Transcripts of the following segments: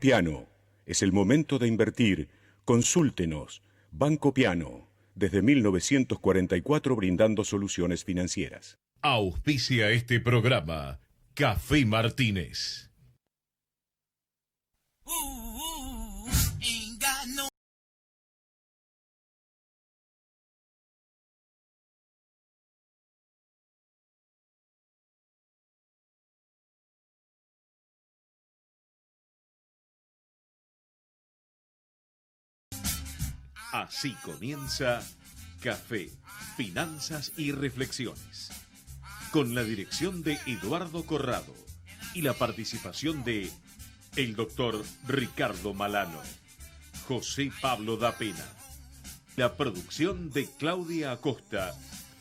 Piano. Es el momento de invertir. Consúltenos. Banco Piano. Desde 1944 brindando soluciones financieras. Auspicia este programa Café Martínez. Así comienza Café, Finanzas y Reflexiones, con la dirección de Eduardo Corrado y la participación de el doctor Ricardo Malano, José Pablo da Pena, la producción de Claudia Acosta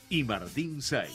y Martín Say.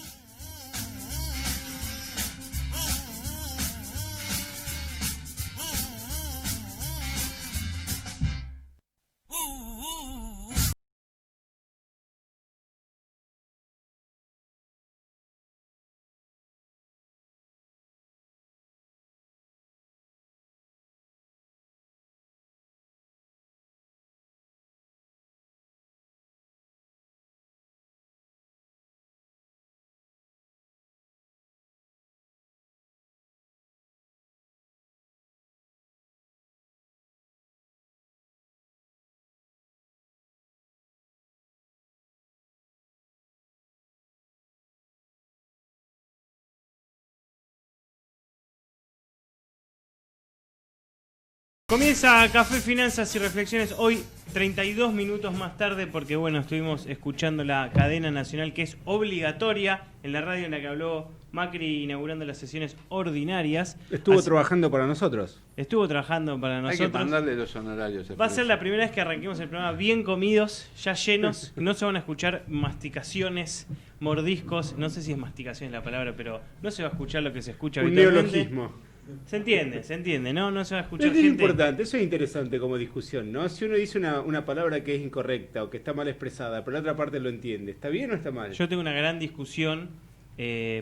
Comienza Café, Finanzas y Reflexiones, hoy 32 minutos más tarde porque bueno, estuvimos escuchando la cadena nacional que es obligatoria en la radio en la que habló Macri inaugurando las sesiones ordinarias. Estuvo trabajando para nosotros. Estuvo trabajando para nosotros. Hay que mandarle los honorarios. Va a ser la primera vez que arranquemos el programa bien comidos, ya llenos. No se van a escuchar masticaciones, mordiscos. No sé si es masticación la palabra, pero no se va a escuchar lo que se escucha Un habitualmente. neologismo. Se entiende, ¿no? No se va a escuchar Es gente... importante, eso es interesante como discusión, ¿no? Si uno dice una palabra que es incorrecta o que está mal expresada, pero la otra parte lo entiende, ¿está bien o está mal? Yo tengo una gran discusión,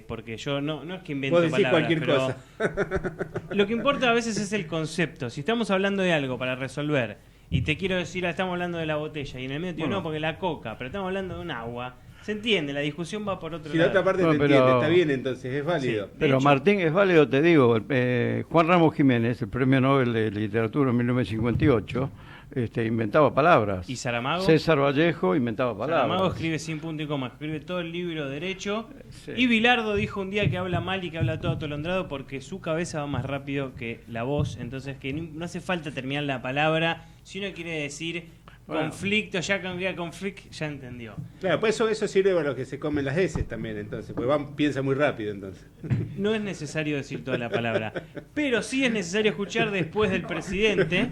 porque yo no es que invento Vos decís palabras, cualquier pero cosa. lo que importa a veces es el concepto. Si estamos hablando de algo para resolver y te quiero decir, estamos hablando de la botella y en el medio te digo, no, porque la coca, pero estamos hablando de un agua. Se entiende, la discusión va por otro Si lado. la otra parte No, te pero- entiende, está bien entonces, es válido. Sí. Pero hecho- Martín, es válido, te digo, Juan Ramos Jiménez, el premio Nobel de Literatura en 1958, inventaba palabras. ¿Y Saramago? César Vallejo inventaba palabras. Saramago escribe sin punto y coma, escribe todo el libro derecho. Sí. Y Bilardo dijo un día que habla mal y que habla todo atolondrado porque su cabeza va más rápido que la voz. Entonces que no hace falta terminar la palabra. Si uno quiere decir Bueno. conflicto, ya cambié conflict, ya entendió. Claro, pues eso sirve para los que se comen las heces también, entonces, porque piensa muy rápido entonces. No es necesario decir toda la palabra, pero sí es necesario escuchar después del presidente.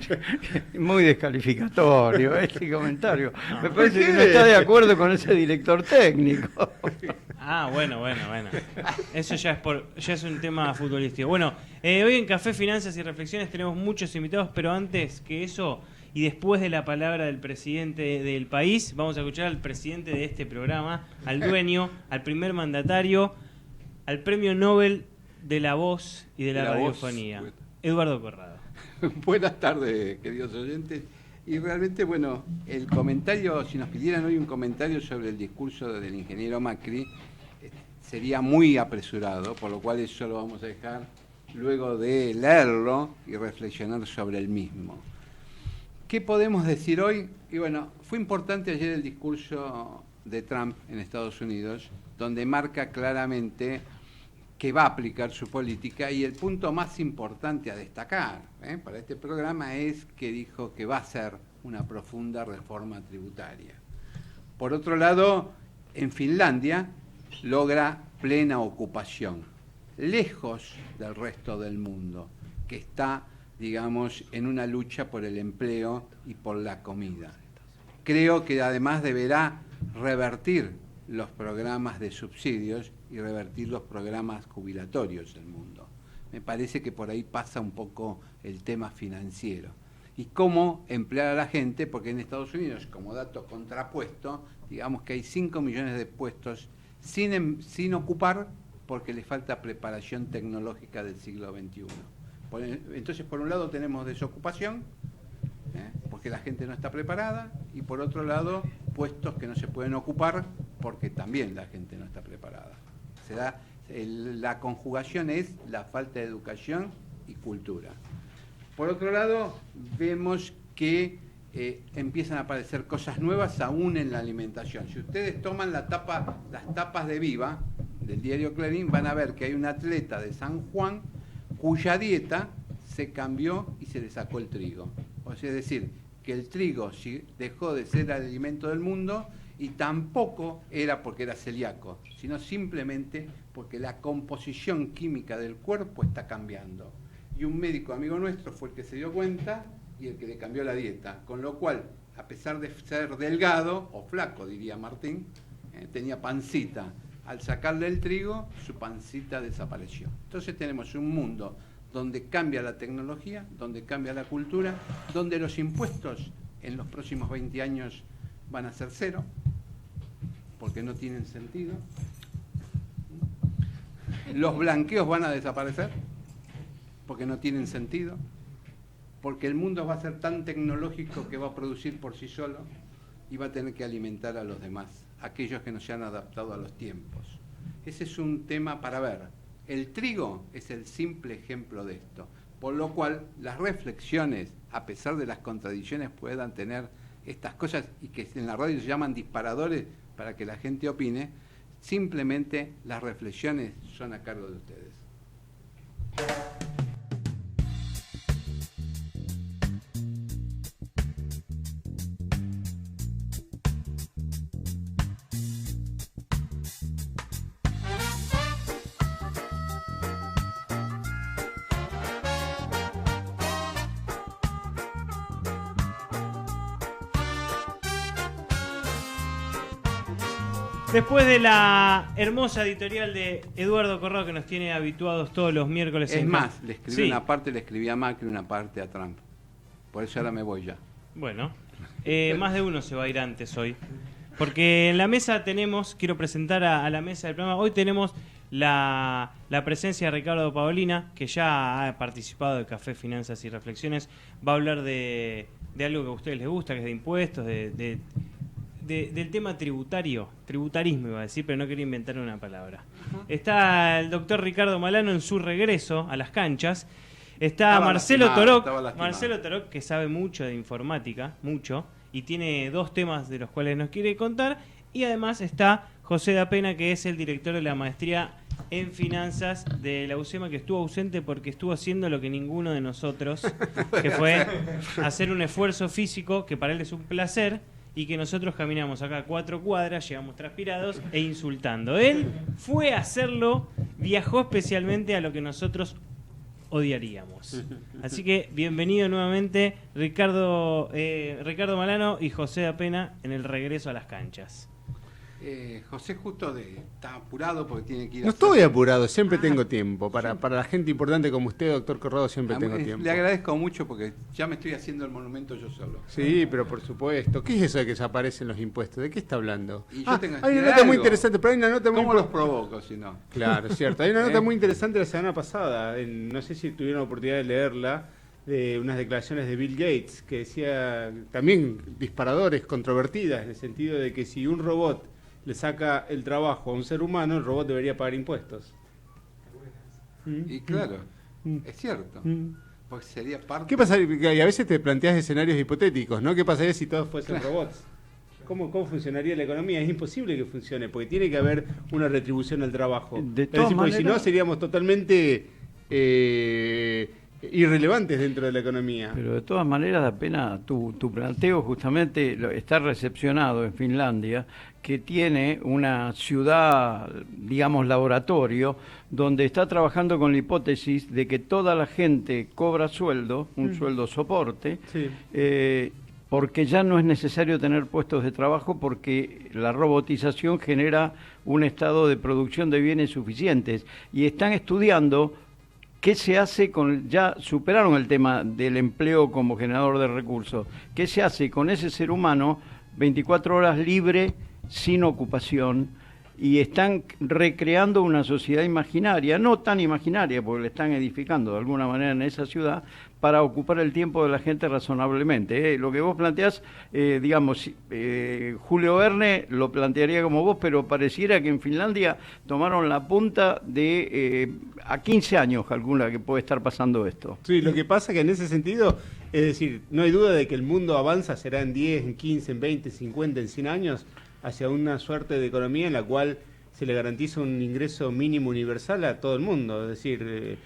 Muy descalificatorio este comentario. Me ¿Por parece qué? que no está de acuerdo con ese director técnico. Ah, bueno. Eso ya es un tema futbolístico. Bueno, hoy en Café, Finanzas y Reflexiones tenemos muchos invitados, pero antes que eso y después de la palabra del presidente del país, vamos a escuchar al presidente de este programa, al dueño, al primer mandatario, al premio Nobel de la voz y de la radiofonía, voz. Eduardo Corrado. Buenas tardes, queridos oyentes. Y realmente, bueno, el comentario, si nos pidieran hoy un comentario sobre el discurso del ingeniero Macri, sería muy apresurado, por lo cual eso lo vamos a dejar luego de leerlo y reflexionar sobre el mismo. ¿Qué podemos decir hoy? Y bueno, fue importante ayer el discurso de Trump en Estados Unidos, donde marca claramente que va a aplicar su política, y el punto más importante a destacar para este programa es que dijo que va a hacer una profunda reforma tributaria. Por otro lado, en Finlandia logra plena ocupación, lejos del resto del mundo, que está, digamos, en una lucha por el empleo y por la comida. Creo que además deberá revertir los programas de subsidios y revertir los programas jubilatorios del mundo. Me parece que por ahí pasa un poco el tema financiero. Y cómo emplear a la gente, porque en Estados Unidos, como dato contrapuesto, digamos que hay 5 millones de puestos sin ocupar porque les falta preparación tecnológica del siglo XXI. Entonces, por un lado tenemos desocupación, porque la gente no está preparada, y por otro lado, puestos que no se pueden ocupar porque también la gente no está preparada. La conjugación es la falta de educación y cultura. Por otro lado, vemos que empiezan a aparecer cosas nuevas aún en la alimentación. Si ustedes toman las tapas de Viva, del diario Clarín, van a ver que hay un atleta de San Juan cuya dieta se cambió y se le sacó el trigo. O sea, es decir, que el trigo dejó de ser el alimento del mundo y tampoco era porque era celíaco, sino simplemente porque la composición química del cuerpo está cambiando. Y un médico amigo nuestro fue el que se dio cuenta y el que le cambió la dieta, con lo cual, a pesar de ser delgado, o flaco diría Martín, tenía pancita. Al sacarle el trigo, su pancita desapareció. Entonces tenemos un mundo donde cambia la tecnología, donde cambia la cultura, donde los impuestos en los próximos 20 años van a ser cero, porque no tienen sentido. Los blanqueos van a desaparecer, porque no tienen sentido, porque el mundo va a ser tan tecnológico que va a producir por sí solo y va a tener que alimentar a los demás, aquellos que no se han adaptado a los tiempos. Ese es un tema para ver. El trigo es el simple ejemplo de esto, por lo cual las reflexiones, a pesar de las contradicciones, puedan tener estas cosas y que en la radio se llaman disparadores para que la gente opine, simplemente las reflexiones son a cargo de ustedes. Después de la hermosa editorial de Eduardo Corrado, que nos tiene habituados todos los miércoles. Es más, le escribí una parte, le escribí a Macri, una parte a Trump. Por eso ahora me voy ya. Bueno, más de uno se va a ir antes hoy. Porque en la mesa tenemos, quiero presentar a la mesa del programa, hoy tenemos la presencia de Ricardo Paolina, que ya ha participado de Café, Finanzas y Reflexiones. Va a hablar de algo que a ustedes les gusta, que es de impuestos, del tema tributarismo iba a decir, pero no quería inventar una palabra. Está el doctor Ricardo Malano en su regreso a las canchas. Está Marcelo Torok, que sabe mucho de informática, mucho, y tiene 2 temas de los cuales nos quiere contar. Y además está José da Pena, que es el director de la maestría en finanzas de la UCEMA, que estuvo ausente porque estuvo haciendo lo que ninguno de nosotros, que fue hacer un esfuerzo físico, que para él es un placer, y que nosotros caminamos acá 4 cuadras, llegamos transpirados e insultando. Él fue a hacerlo, viajó especialmente a lo que nosotros odiaríamos. Así que bienvenido nuevamente Ricardo Malano y José da Pena en el regreso a las canchas. José justo está apurado porque tiene que ir a... No estoy apurado, siempre tengo tiempo. Para la gente importante como usted, doctor Corrado, siempre tengo tiempo. Le agradezco mucho porque ya me estoy haciendo el monumento yo solo. Sí, pero por supuesto. ¿Qué es eso de que desaparecen los impuestos? ¿De qué está hablando? Hay una nota muy interesante, pero hay una nota muy... ¿Cómo los provoco si no? Claro, es cierto. Hay una nota muy interesante la semana pasada, no sé si tuvieron la oportunidad de leerla, de unas declaraciones de Bill Gates, que decía también disparadores, controvertidas, en el sentido de que si un robot le saca el trabajo a un ser humano, el robot debería pagar impuestos. Y claro, es cierto. Porque sería parte... ¿Qué pasaría? Y a veces te planteas escenarios hipotéticos, ¿no? ¿Qué pasaría si todos fuesen robots? ¿Cómo funcionaría la economía? Es imposible que funcione, porque tiene que haber una retribución al trabajo. De todas maneras, porque si no, seríamos totalmente irrelevantes dentro de la economía. Pero de todas maneras, da pena tu planteo justamente está recepcionado en Finlandia, que tiene una ciudad, digamos, laboratorio, donde está trabajando con la hipótesis de que toda la gente cobra sueldo, un sueldo soporte, Sí. Porque ya no es necesario tener puestos de trabajo porque la robotización genera un estado de producción de bienes suficientes. Y están estudiando qué se hace con... Ya superaron el tema del empleo como generador de recursos. ¿Qué se hace con ese ser humano 24 horas libre, sin ocupación, y están recreando una sociedad imaginaria, no tan imaginaria, porque la están edificando de alguna manera en esa ciudad, para ocupar el tiempo de la gente razonablemente. Lo que vos planteás, digamos, Julio Verne lo plantearía como vos, pero pareciera que en Finlandia tomaron la punta de a 15 años, calcula que puede estar pasando esto. Sí, lo que pasa que en ese sentido, es decir, no hay duda de que el mundo avanza, será en 10, en 15, en 20, 50, en 100 años, hacia una suerte de economía en la cual se le garantiza un ingreso mínimo universal a todo el mundo, es decir,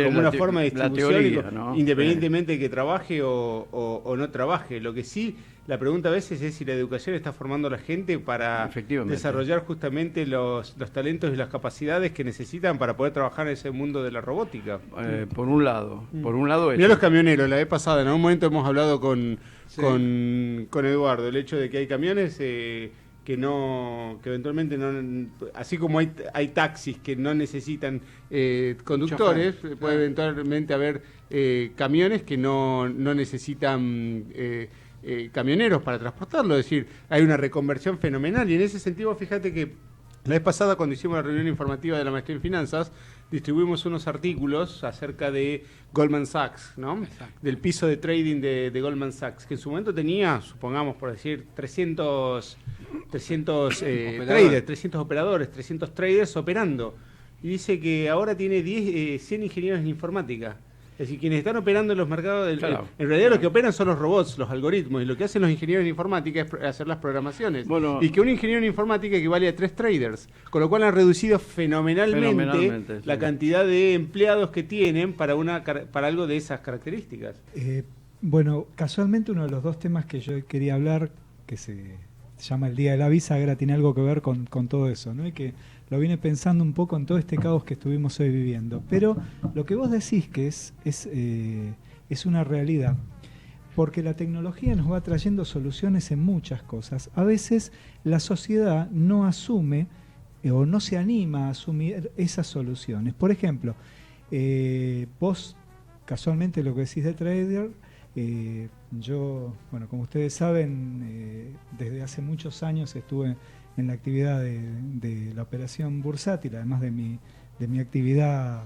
como una forma de distribución, teoría, ¿no? Independientemente de que trabaje o no trabaje. Lo que sí, la pregunta a veces es si la educación está formando a la gente para desarrollar justamente los talentos y las capacidades que necesitan para poder trabajar en ese mundo de la robótica. Por un lado eso. Mirá los camioneros, la vez pasada, en algún momento hemos hablado con Eduardo, el hecho de que hay camiones que eventualmente no, así como hay taxis que no necesitan conductores, puede eventualmente haber camiones que no necesitan camioneros para transportarlo, es decir, hay una reconversión fenomenal, y en ese sentido fíjate que la vez pasada, cuando hicimos la reunión informativa de la maestría en finanzas, distribuimos unos artículos acerca de Goldman Sachs, ¿no? Exacto. Del piso de trading de Goldman Sachs, que en su momento tenía, supongamos por decir, 300 traders, 300 operadores, 300 traders operando. Y dice que ahora tiene 100 ingenieros en informática. Es decir, quienes están operando en los mercados, en realidad los que operan son los robots, los algoritmos, y lo que hacen los ingenieros en informática es hacer las programaciones. Bueno, y que un ingeniero en informática equivale a 3 traders, con lo cual han reducido fenomenalmente la cantidad de empleados que tienen para algo de esas características. Bueno, casualmente uno de los dos temas que yo quería hablar, que se llama el Día de la Bisagra, tiene algo que ver con todo eso, ¿no? Y que lo vine pensando un poco en todo este caos que estuvimos hoy viviendo. Pero lo que vos decís que es una realidad, porque la tecnología nos va trayendo soluciones en muchas cosas. A veces la sociedad no asume o no se anima a asumir esas soluciones. Por ejemplo, vos, casualmente lo que decís de trader, yo, bueno, como ustedes saben, desde hace muchos años estuve en la actividad de la operación bursátil, además de mi actividad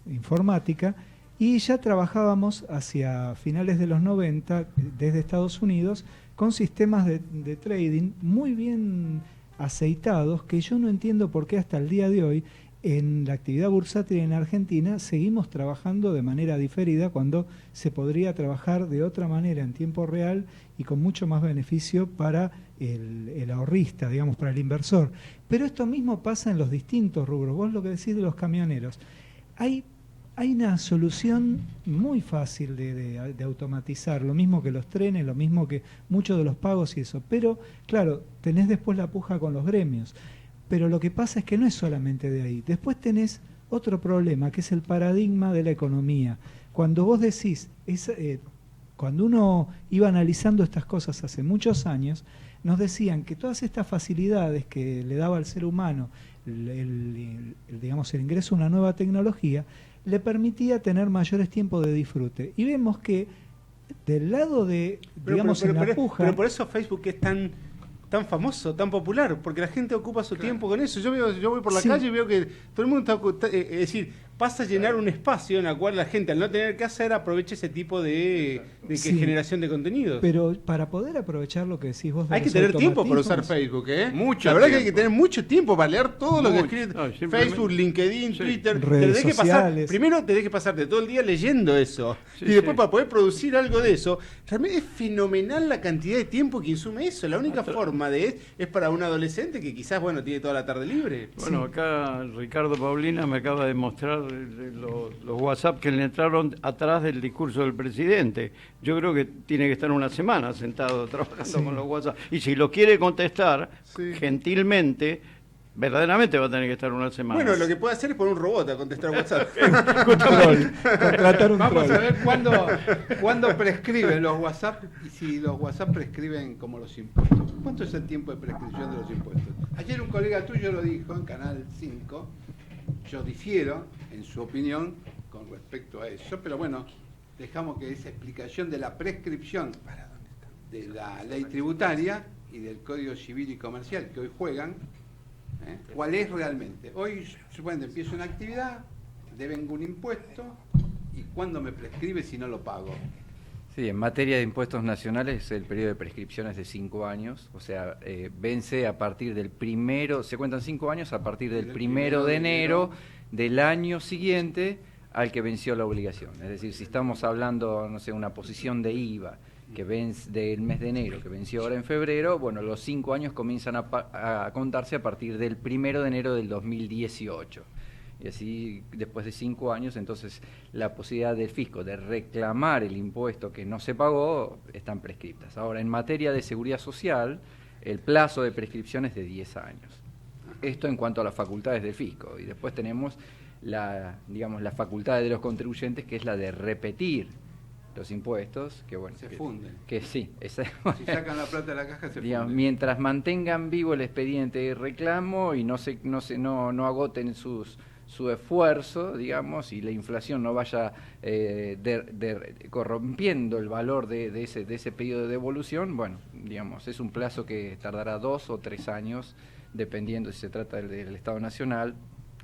informática, y ya trabajábamos hacia finales de los 90 desde Estados Unidos con sistemas de trading muy bien aceitados, que yo no entiendo por qué hasta el día de hoy en la actividad bursátil en Argentina seguimos trabajando de manera diferida cuando se podría trabajar de otra manera en tiempo real y con mucho más beneficio para el ahorrista, digamos, para el inversor. Pero esto mismo pasa en los distintos rubros. Vos lo que decís de los camioneros. Hay una solución muy fácil de automatizar, lo mismo que los trenes, lo mismo que muchos de los pagos y eso. Pero, claro, tenés después la puja con los gremios. Pero lo que pasa es que no es solamente de ahí. Después tenés otro problema, que es el paradigma de la economía. Cuando vos decís, cuando uno iba analizando estas cosas hace muchos años, nos decían que todas estas facilidades que le daba al ser humano digamos, el ingreso a una nueva tecnología, le permitía tener mayores tiempos de disfrute. Y vemos que del lado de, digamos, en la puja... Pero por eso Facebook es tan famoso, tan popular, porque la gente ocupa su tiempo con eso. Yo voy por la calle y veo que todo el mundo está, es decir, pasa a llenar un espacio en el cual la gente, al no tener que hacer, aprovecha ese tipo de generación de contenidos. Pero para poder aprovechar lo que decís vos de hay que tener tiempo para usar Facebook, Mucho. La verdad que hay que tener mucho tiempo para leer todo lo que escribe Facebook, LinkedIn, Twitter, redes sociales. Primero te dejes pasarte todo el día leyendo eso, y después para poder producir algo de eso. Realmente es fenomenal la cantidad de tiempo que insume eso. La única forma es para un adolescente que quizás, tiene toda la tarde libre. Bueno, acá Ricardo Paulina me acaba de mostrar los WhatsApp que le entraron atrás del discurso del presidente. Yo creo que tiene que estar una semana sentado trabajando con los WhatsApp. Y si lo quiere contestar gentilmente, verdaderamente va a tener que estar una semana. Bueno, lo que puede hacer es poner un robot a contestar WhatsApp. Vamos a ver cuándo prescriben los WhatsApp y si los WhatsApp prescriben como los impuestos. ¿Cuánto es el tiempo de prescripción de los impuestos? Ayer un colega tuyo lo dijo en Canal 5. Yo difiero en su opinión con respecto a eso, pero bueno, dejamos que esa explicación de la prescripción de la ley tributaria y del Código Civil y Comercial que hoy juegan, ¿Cuál es realmente? Hoy, supongo, empiezo una actividad, devengo un impuesto, ¿y cuándo me prescribe si no lo pago? Sí, en materia de impuestos nacionales el periodo de prescripción es de 5 años, o sea, vence a partir del primero, se cuentan 5 años a partir del 1 de enero del año siguiente al que venció la obligación. Es decir, si estamos hablando, no sé, una posición de IVA que vence del mes de enero, que venció ahora en febrero, bueno, los 5 años comienzan a contarse a partir del 1 de enero del 2018. Y así, después de 5 años, entonces la posibilidad del fisco de reclamar el impuesto que no se pagó están prescriptas. Ahora, en materia de seguridad social, el plazo de prescripción es de 10 años. Esto en cuanto a las facultades del fisco. Y después tenemos las facultades de los contribuyentes, que es la de repetir los impuestos, que bueno, se funden. Que sí, si sacan la plata de la caja se funden. Mientras mantengan vivo el expediente de reclamo y no agoten su esfuerzo, digamos, y la inflación no vaya corrompiendo el valor de ese pedido de devolución, bueno, digamos, es un plazo que tardará 2 o 3 años, dependiendo si se trata del Estado Nacional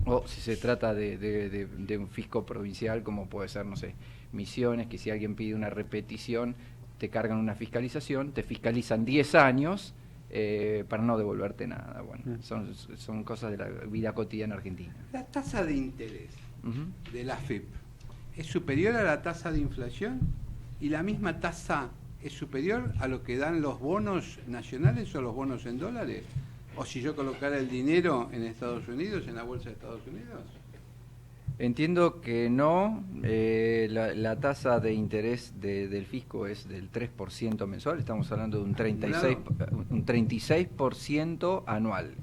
o si se trata de un fisco provincial, como puede ser, no sé, Misiones, que si alguien pide una repetición, te cargan una fiscalización, te fiscalizan 10 años, para no devolverte nada. Bueno, son cosas de la vida cotidiana argentina. La tasa de interés de la AFIP es superior a la tasa de inflación, y la misma tasa es superior a lo que dan los bonos nacionales o los bonos en dólares, o si yo colocara el dinero en Estados Unidos, en la bolsa de Estados Unidos. Entiendo que no. La tasa de interés del fisco es del 3% mensual. Estamos hablando de un 36% anual.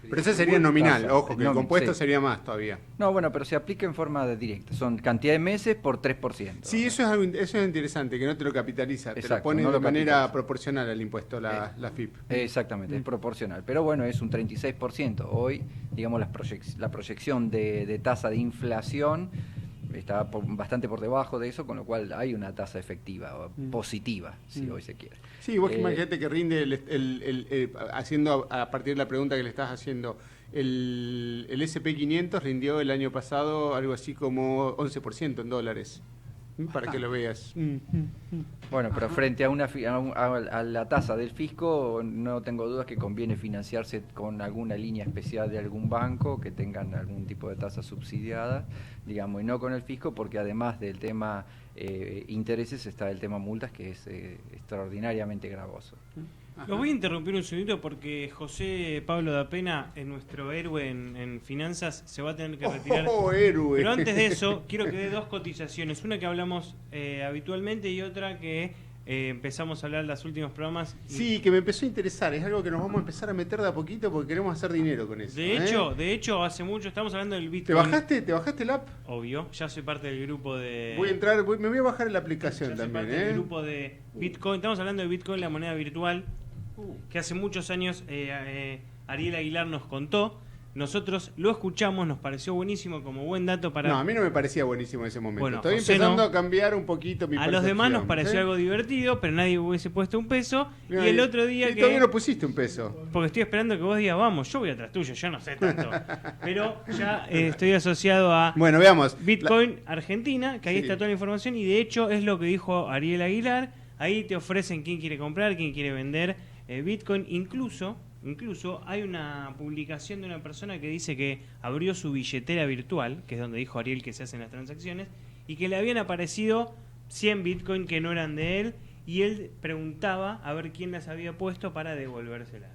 Pero ese sería nominal, ojo, que el compuesto sería más todavía. No, bueno, pero se aplica en forma directa. Son cantidad de meses por 3%. Sí, eso es interesante, que no te lo capitaliza. Exacto, te lo pone de manera proporcional al impuesto, la FIP. Exactamente, es proporcional. Pero bueno, es un 36%. Hoy, digamos, la proyección de tasa de inflación está bastante por debajo de eso, con lo cual hay una tasa efectiva, positiva, si hoy se quiere. Sí, vos imagínate que rinde, haciendo a partir de la pregunta que le estás haciendo, el SP500 rindió el año pasado algo así como 11% en dólares, para que lo veas. Bueno, pero frente a la tasa del fisco, no tengo dudas que conviene financiarse con alguna línea especial de algún banco que tengan algún tipo de tasa subsidiada, digamos, y no con el fisco, porque además del tema intereses está el tema multas, que es extraordinariamente gravoso. Los voy a interrumpir un segundito porque José Pablo da Pena, nuestro héroe en finanzas, se va a tener que retirar. ¡Oh, héroe! Pero antes de eso, quiero que dé 2 cotizaciones. Una que hablamos habitualmente y otra que empezamos a hablar en los últimos programas. Sí, que me empezó a interesar. Es algo que nos vamos a empezar a meter de a poquito porque queremos hacer dinero con eso. De hecho, hace mucho estamos hablando del Bitcoin. ¿Te bajaste el app? Obvio, ya soy parte del grupo de... Me voy a bajar en la aplicación también. Soy parte del grupo de Bitcoin. Estamos hablando de Bitcoin, la moneda virtual, que hace muchos años Ariel Aguilar nos contó. Nosotros lo escuchamos, nos pareció buenísimo como buen dato para... No, a mí no me parecía buenísimo en ese momento. Bueno, estoy empezando a cambiar un poquito mi percepción. A los demás nos pareció algo divertido, pero nadie hubiese puesto un peso. Y el otro día que... todavía no pusiste un peso. Porque estoy esperando que vos digas, vamos, yo voy atrás tuyo, yo no sé tanto. Pero ya estoy asociado a veamos. Bitcoin Argentina, que ahí está toda la información. Y de hecho es lo que dijo Ariel Aguilar. Ahí te ofrecen quién quiere comprar, quién quiere vender Bitcoin. Incluso hay una publicación de una persona que dice que abrió su billetera virtual, que es donde dijo Ariel que se hacen las transacciones, y que le habían aparecido 100 Bitcoin que no eran de él, y él preguntaba a ver quién las había puesto para devolvérselas.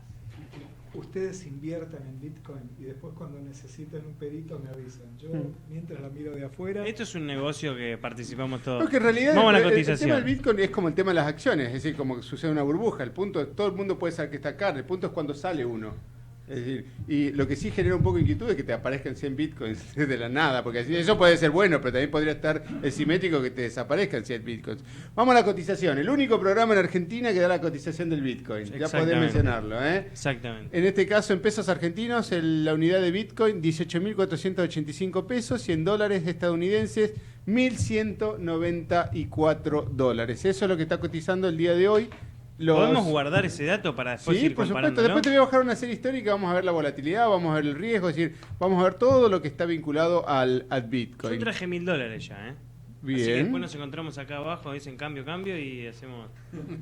Ustedes inviertan en Bitcoin y después cuando necesiten un perito me avisan. Yo mientras la miro de afuera... Esto es un negocio que participamos todos. Porque en realidad vamos a la el cotización. tema del Bitcoin es como el tema de las acciones, es decir, como que sucede una burbuja. El punto es, todo el mundo puede saber que está carne, el punto es cuando sale uno. Es decir, y lo que sí genera un poco de inquietud es que te aparezcan 100 bitcoins de la nada, porque eso puede ser bueno, pero también podría estar el simétrico que te desaparezcan 100 bitcoins. Vamos a la cotización, el único programa en Argentina que da la cotización del bitcoin, ya podés mencionarlo. Exactamente. En este caso, en pesos argentinos, la unidad de bitcoin, 18.485 pesos, y en dólares estadounidenses, 1.194 dólares. Eso es lo que está cotizando el día de hoy ¿Podemos guardar ese dato para después ir por supuesto. comparándolo? Después te voy a bajar una serie histórica, vamos a ver la volatilidad, vamos a ver el riesgo, es decir, vamos a ver todo lo que está vinculado al Bitcoin. Yo traje $1,000 ya, ¿eh? Bien. Así que después nos encontramos acá abajo, dicen cambio y hacemos...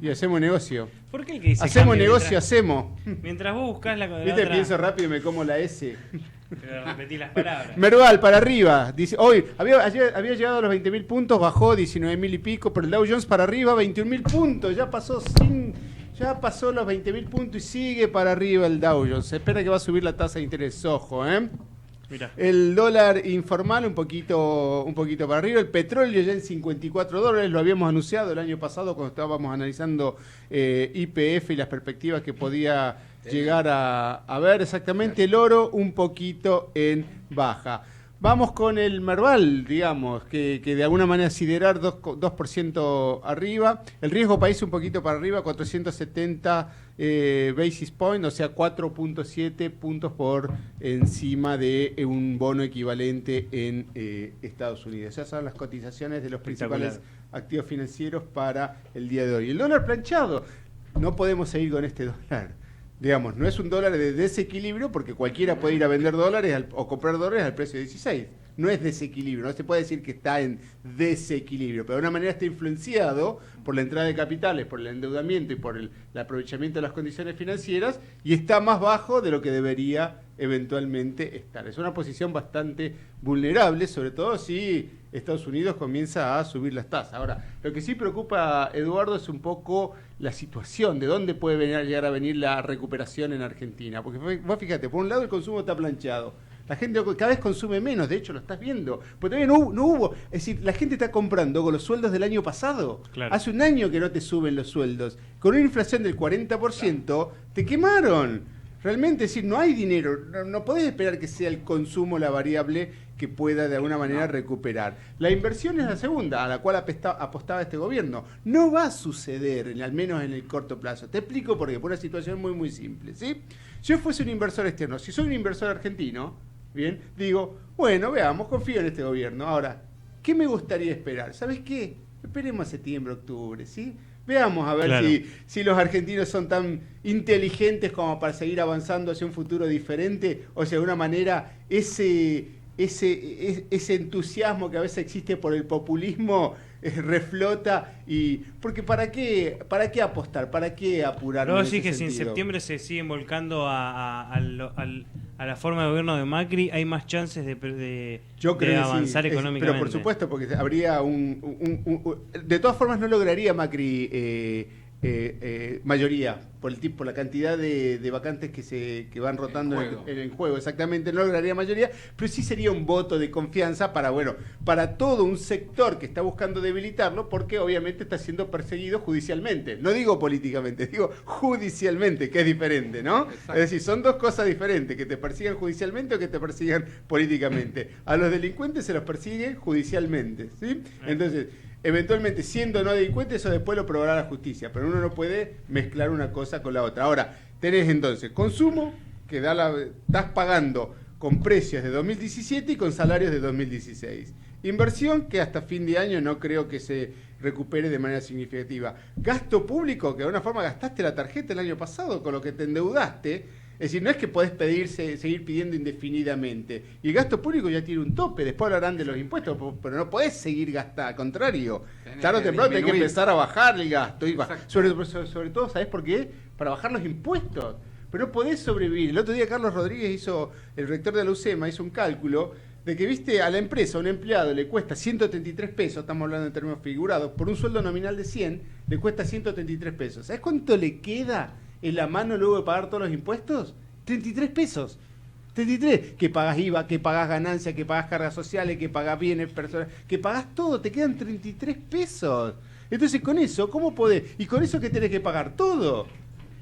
Y hacemos negocio. ¿Por qué el que dice Hacemos cambio negocio, mientras, hacemos. mientras vos buscás la Viste, otra... pienso rápido y me como la S. Pero repetí las palabras. Merval, para arriba. Dice, hoy había llegado a los 20.000 puntos, bajó 19.000 y pico, pero el Dow Jones para arriba, 21.000 puntos. Ya pasó los 20.000 puntos y sigue para arriba el Dow Jones. Se espera que va a subir la tasa de interés. Ojo, ¿eh? Mirá. El dólar informal un poquito para arriba. El petróleo ya en $54. Lo habíamos anunciado el año pasado cuando estábamos analizando YPF y las perspectivas que podía llegar a ver. Exactamente, el oro un poquito en baja. Vamos con el Merval, digamos, que de alguna manera siderar 2% arriba. El riesgo país un poquito para arriba, 470 basis points, o sea, 4.7 puntos por encima de un bono equivalente en Estados Unidos. Esas son las cotizaciones de los principales activos financieros para el día de hoy. El dólar planchado, no podemos seguir con este dólar. Digamos, no es un dólar de desequilibrio porque cualquiera puede ir a vender dólares o comprar dólares al precio de 16. No es desequilibrio, no se puede decir que está en desequilibrio, pero de una manera está influenciado por la entrada de capitales, por el endeudamiento y por el aprovechamiento de las condiciones financieras y está más bajo de lo que debería eventualmente estar. Es una posición bastante vulnerable, sobre todo si Estados Unidos comienza a subir las tasas. Ahora, lo que sí preocupa, Eduardo, es un poco la situación, de dónde puede llegar a venir la recuperación en Argentina. Porque vos fíjate, por un lado el consumo está planchado. La gente cada vez consume menos, de hecho lo estás viendo. Porque todavía no hubo. Es decir, la gente está comprando con los sueldos del año pasado. Claro. Hace un año que no te suben los sueldos. Con una inflación del 40%, te quemaron. Realmente, es decir, no hay dinero. No podés esperar que sea el consumo la variable que pueda de alguna manera recuperar. La inversión es la segunda, a la cual apostaba este gobierno. No va a suceder, al menos en el corto plazo. Te explico por qué, por una situación muy, muy simple, ¿sí? Si yo fuese un inversor externo, si soy un inversor argentino, bien, digo, bueno, veamos, confío en este gobierno. Ahora, ¿qué me gustaría esperar? ¿Sabes qué? Esperemos a septiembre, octubre, ¿sí? Veamos a ver claro. si los argentinos son tan inteligentes como para seguir avanzando hacia un futuro diferente, o si de alguna manera ese entusiasmo que a veces existe por el populismo reflota y porque ¿para qué apostar? ¿Para qué apurar? Luego sí que si en septiembre se siguen volcando a la forma de gobierno de Macri, hay más chances de avanzar sí, económicamente. Pero por supuesto, porque habría de todas formas no lograría Macri mayoría por la cantidad de vacantes que van rotando en el juego, exactamente, no lograría mayoría, pero sí sería un voto de confianza para todo un sector que está buscando debilitarlo, porque obviamente está siendo perseguido judicialmente, no digo políticamente, digo judicialmente, que es diferente, ¿no? Exacto. Es decir, son dos cosas diferentes, que te persigan judicialmente o que te persigan políticamente. A los delincuentes se los persigue judicialmente, ¿sí? Entonces, eventualmente, siendo no delincuente, eso después lo probará la justicia, pero uno no puede mezclar una cosa con la otra. Ahora, tenés entonces consumo, que estás pagando con precios de 2017 y con salarios de 2016. Inversión, que hasta fin de año no creo que se recupere de manera significativa. Gasto público, que de alguna forma gastaste la tarjeta el año pasado con lo que te endeudaste. Es decir, no es que podés seguir pidiendo indefinidamente. Y el gasto público ya tiene un tope. Después hablarán de los impuestos, pero no podés seguir gastando. Al contrario, tarde o temprano hay que empezar a bajar el gasto. Sobre todo, ¿sabés por qué? Para bajar los impuestos. Pero no podés sobrevivir. El otro día Carlos Rodríguez, el rector de la UCEMA, hizo un cálculo de que, viste, a la empresa, a un empleado le cuesta 133 pesos, estamos hablando en términos figurados, por un sueldo nominal de 100, le cuesta 133 pesos. ¿Sabés cuánto le queda en la mano luego de pagar todos los impuestos? 33 pesos. 33. Que pagas IVA, que pagas ganancias, que pagas cargas sociales, que pagas bienes personales, que pagas todo, te quedan 33 pesos. Entonces, con eso, ¿cómo podés? Y con eso que tenés que pagar todo.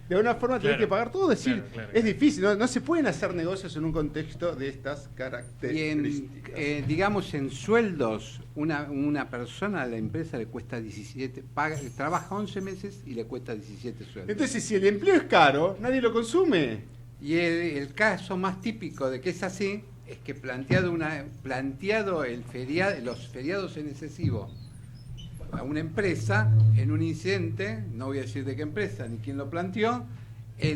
De alguna forma tenés que pagar todo. Es decir, es difícil, no se pueden hacer negocios en un contexto de estas características. Y digamos, en sueldos, una persona a la empresa le cuesta 17, trabaja 11 meses y le cuesta 17 sueldos. Entonces, si el empleo es caro, nadie lo consume. Y el caso más típico de que es así es que planteado los feriados en excesivo a una empresa en un incidente, no voy a decir de qué empresa ni quién lo planteó,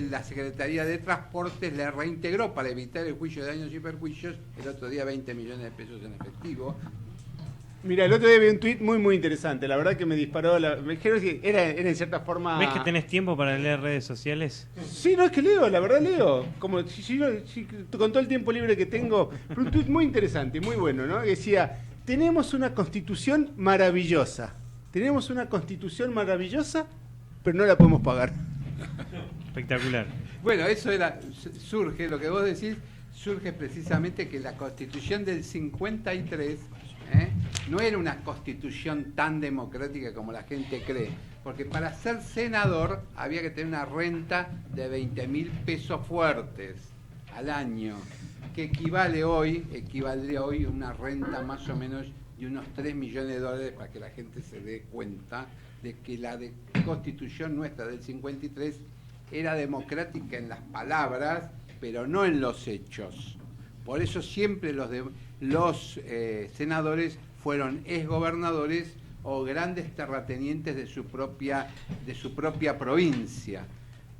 la Secretaría de Transportes le reintegró para evitar el juicio de daños y perjuicios el otro día 20 millones de pesos en efectivo. Mira, el otro día vi un tuit muy interesante, la verdad que me disparó, me dijeron que era en cierta forma... ¿Ves que tenés tiempo para leer redes sociales? Sí, no, es que leo, la verdad leo, como si con todo el tiempo libre que tengo, pero un tuit muy interesante, muy bueno, ¿no? Que decía, tenemos una constitución maravillosa, pero no la podemos pagar. Espectacular. Bueno, eso surge, lo que vos decís, surge precisamente que la Constitución del 53 no era una constitución tan democrática como la gente cree, porque para ser senador había que tener una renta de 20.000 pesos fuertes al año, que equivaldría hoy a una renta más o menos de unos 3 millones de dólares, para que la gente se dé cuenta de que la Constitución nuestra del 53 era democrática en las palabras, pero no en los hechos. Por eso siempre los senadores fueron exgobernadores o grandes terratenientes de su propia provincia.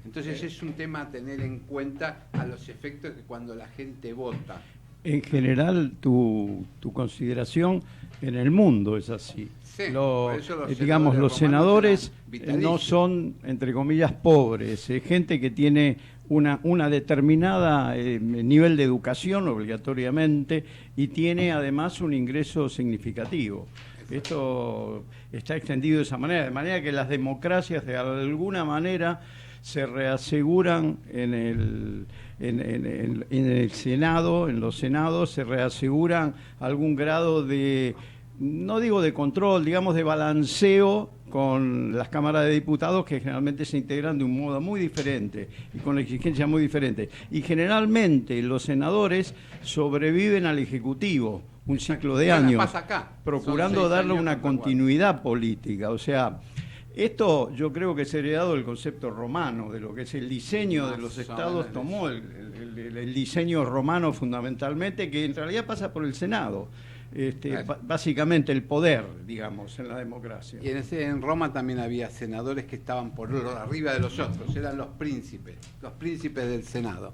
Entonces es un tema a tener en cuenta a los efectos que cuando la gente vota. En general, tu consideración en el mundo es así. Sí, los senadores no son, entre comillas, pobres, gente que tiene una determinada nivel de educación obligatoriamente y tiene además un ingreso significativo. Esto está extendido de esa manera, de manera que las democracias de alguna manera se reaseguran en el Senado, en los senados se reaseguran algún grado de, no digo de control, digamos de balanceo con las cámaras de diputados, que generalmente se integran de un modo muy diferente y con exigencias muy diferentes. Y generalmente los senadores sobreviven al Ejecutivo un ciclo de años, procurando darle una continuidad política. O sea, esto yo creo que es heredado del concepto romano, de lo que es el diseño de los estados, tomó el diseño romano fundamentalmente, que en realidad pasa por el Senado. Básicamente el poder, digamos, en la democracia. Y en Roma también había senadores que estaban por arriba de los otros, eran los príncipes del Senado.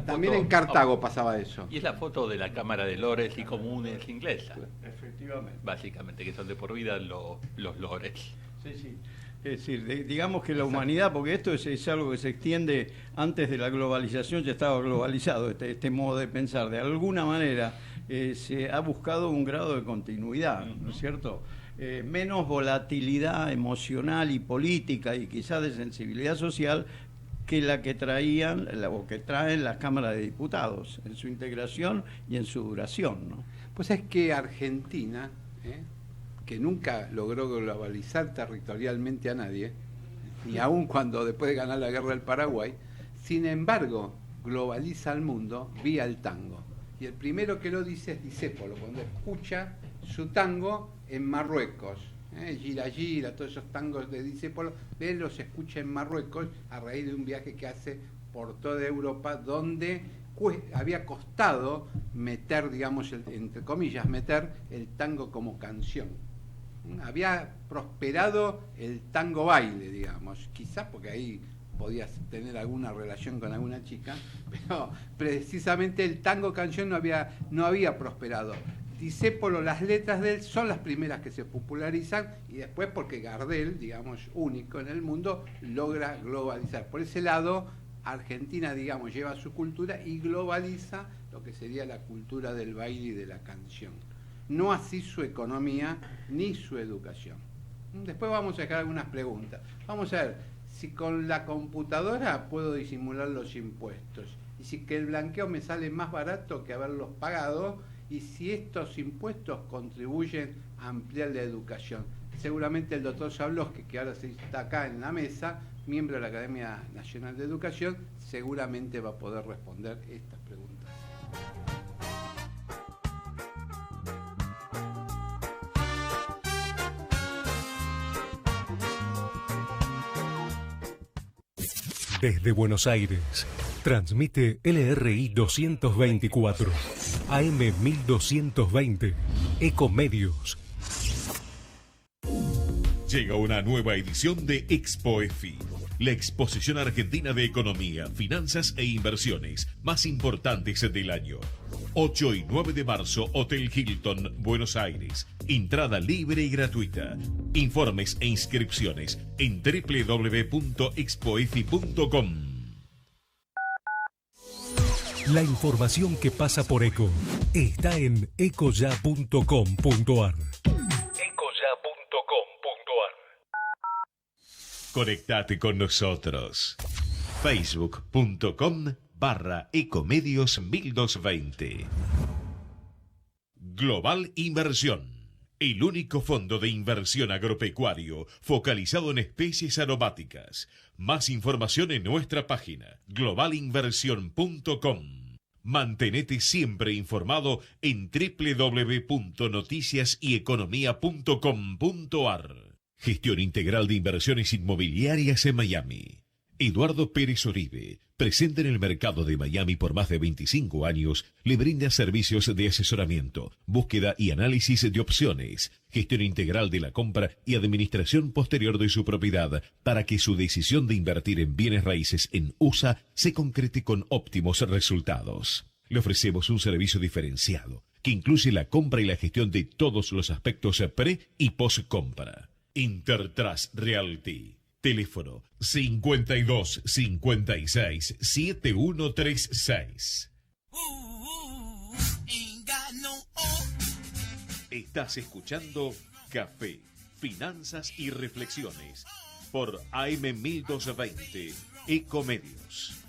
También en Cartago pasaba eso. Y es la foto de la Cámara de Lores y Comunes inglesa. Efectivamente. Básicamente, que son de por vida los lores. Sí. Es decir, digamos que la humanidad, porque esto es algo que se extiende antes de la globalización, ya estaba globalizado este modo de pensar. De alguna manera se ha buscado un grado de continuidad, ¿no es cierto? Menos volatilidad emocional y política y quizás de sensibilidad social que la que traían o que traen las cámaras de diputados en su integración y en su duración, ¿no? Pues es que Argentina, que nunca logró globalizar territorialmente a nadie, ni aun cuando después de ganar la guerra del Paraguay, sin embargo globaliza al mundo vía el tango. Y el primero que lo dice es Discépolo, cuando escucha su tango en Marruecos. Gira Gira, todos esos tangos de Discépolo, él los escucha en Marruecos a raíz de un viaje que hace por toda Europa, donde había costado meter, digamos, entre comillas, meter el tango como canción. Había prosperado el tango baile, digamos, quizás porque ahí podías tener alguna relación con alguna chica, pero precisamente el tango canción no había prosperado. Discépolo, las letras de él son las primeras que se popularizan y después porque Gardel, digamos, único en el mundo, logra globalizar. Por ese lado, Argentina, digamos, lleva su cultura y globaliza lo que sería la cultura del baile y de la canción. No así su economía ni su educación. Después vamos a dejar algunas preguntas. Vamos a ver si con la computadora puedo disimular los impuestos y si que el blanqueo me sale más barato que haberlos pagado y si estos impuestos contribuyen a ampliar la educación. Seguramente el doctor Zablosky, que ahora está acá en la mesa, miembro de la Academia Nacional de Educación, seguramente va a poder responder estas preguntas. Desde Buenos Aires, transmite LRI 224, AM 1220, Ecomedios. Llega una nueva edición de Expo EFI, la exposición argentina de economía, finanzas e inversiones más importantes del año. 8 y 9 de marzo, Hotel Hilton, Buenos Aires. Entrada libre y gratuita. Informes e inscripciones en www.expoefi.com. La información que pasa por ECO está en ecoya.com.ar. Conectate con nosotros. Facebook.com/Ecomedios 1220. Global Inversión. El único fondo de inversión agropecuario focalizado en especies aromáticas. Más información en nuestra página globalinversión.com. Mantenete siempre informado en www.noticiasyeconomía.com.ar. Gestión integral de inversiones inmobiliarias en Miami. Eduardo Pérez Oribe, presente en el mercado de Miami por más de 25 años, le brinda servicios de asesoramiento, búsqueda y análisis de opciones, gestión integral de la compra y administración posterior de su propiedad para que su decisión de invertir en bienes raíces en USA se concrete con óptimos resultados. Le ofrecemos un servicio diferenciado que incluye la compra y la gestión de todos los aspectos pre y post compra. Intertrust Realty. Teléfono 52 56 7136. Estás escuchando Café, Finanzas y Reflexiones por AM 1220 Ecomedios.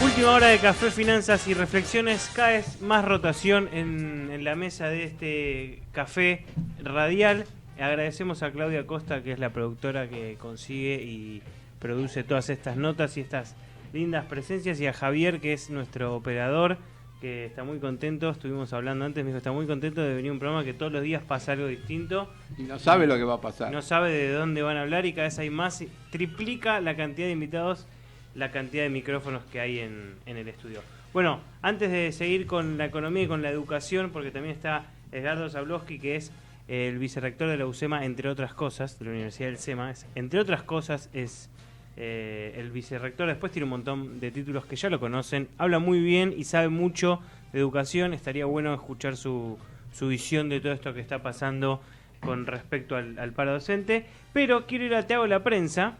Última hora de Café, Finanzas y Reflexiones. Cada vez más rotación en la mesa de este café radial. Agradecemos a Claudia Costa, que es la productora que consigue y produce todas estas notas y estas lindas presencias, y a Javier, que es nuestro operador, que está muy contento. Estuvimos hablando antes, me dijo, está muy contento de venir a un programa que todos los días pasa algo distinto. Y no sabe lo que va a pasar. No sabe de dónde van a hablar y cada vez hay más. Triplica la cantidad de invitados, la cantidad de micrófonos que hay en el estudio. Bueno, antes de seguir con la economía y con la educación, porque también está Edgardo Zablowski, que es el vicerrector de la UCEMA, entre otras cosas, de la Universidad del SEMA, entre otras cosas es el vicerrector. Después tiene un montón de títulos que ya lo conocen, habla muy bien y sabe mucho de educación. Estaría bueno escuchar su visión de todo esto que está pasando con respecto al paro docente. Pero quiero ir a Te Hago la Prensa,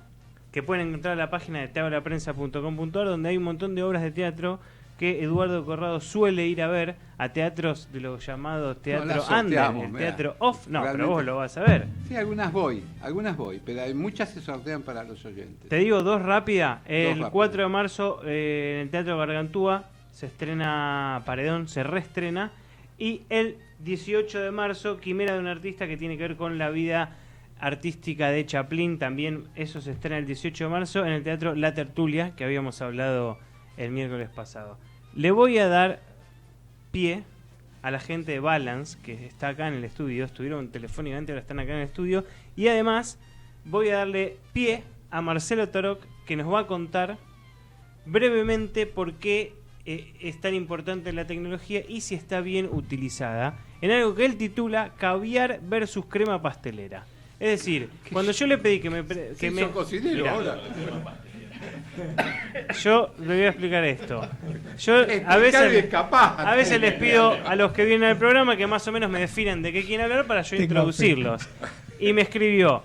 que pueden encontrar a la página de teagolaprensa.com.ar, donde hay un montón de obras de teatro que Eduardo Corrado suele ir a ver, a teatros de lo llamado teatro under, el teatro off. No, realmente, pero vos lo vas a ver. Sí, algunas voy, pero hay muchas se sortean para los oyentes. Te digo dos rápidas. El 4 de marzo en el Teatro Gargantúa se estrena Paredón, se reestrena, y el 18 de marzo Quimera de un artista, que tiene que ver con la vida artística de Chaplin. También eso se estrena el 18 de marzo en el Teatro La Tertulia, que habíamos hablado el miércoles pasado. Le voy a dar pie a la gente de Balance, que está acá en el estudio, estuvieron telefónicamente, ahora están acá en el estudio, y además voy a darle pie a Marcelo Toroc, que nos va a contar brevemente por qué es tan importante la tecnología y si está bien utilizada, en algo que él titula Caviar versus crema pastelera. Es decir, cuando yo le pedí que me... Sos cocinero Mirá, ahora. yo le voy a explicar esto. Yo a veces les pido a los que vienen al programa que más o menos me definan de qué quieren hablar para yo introducirlos. Y me escribió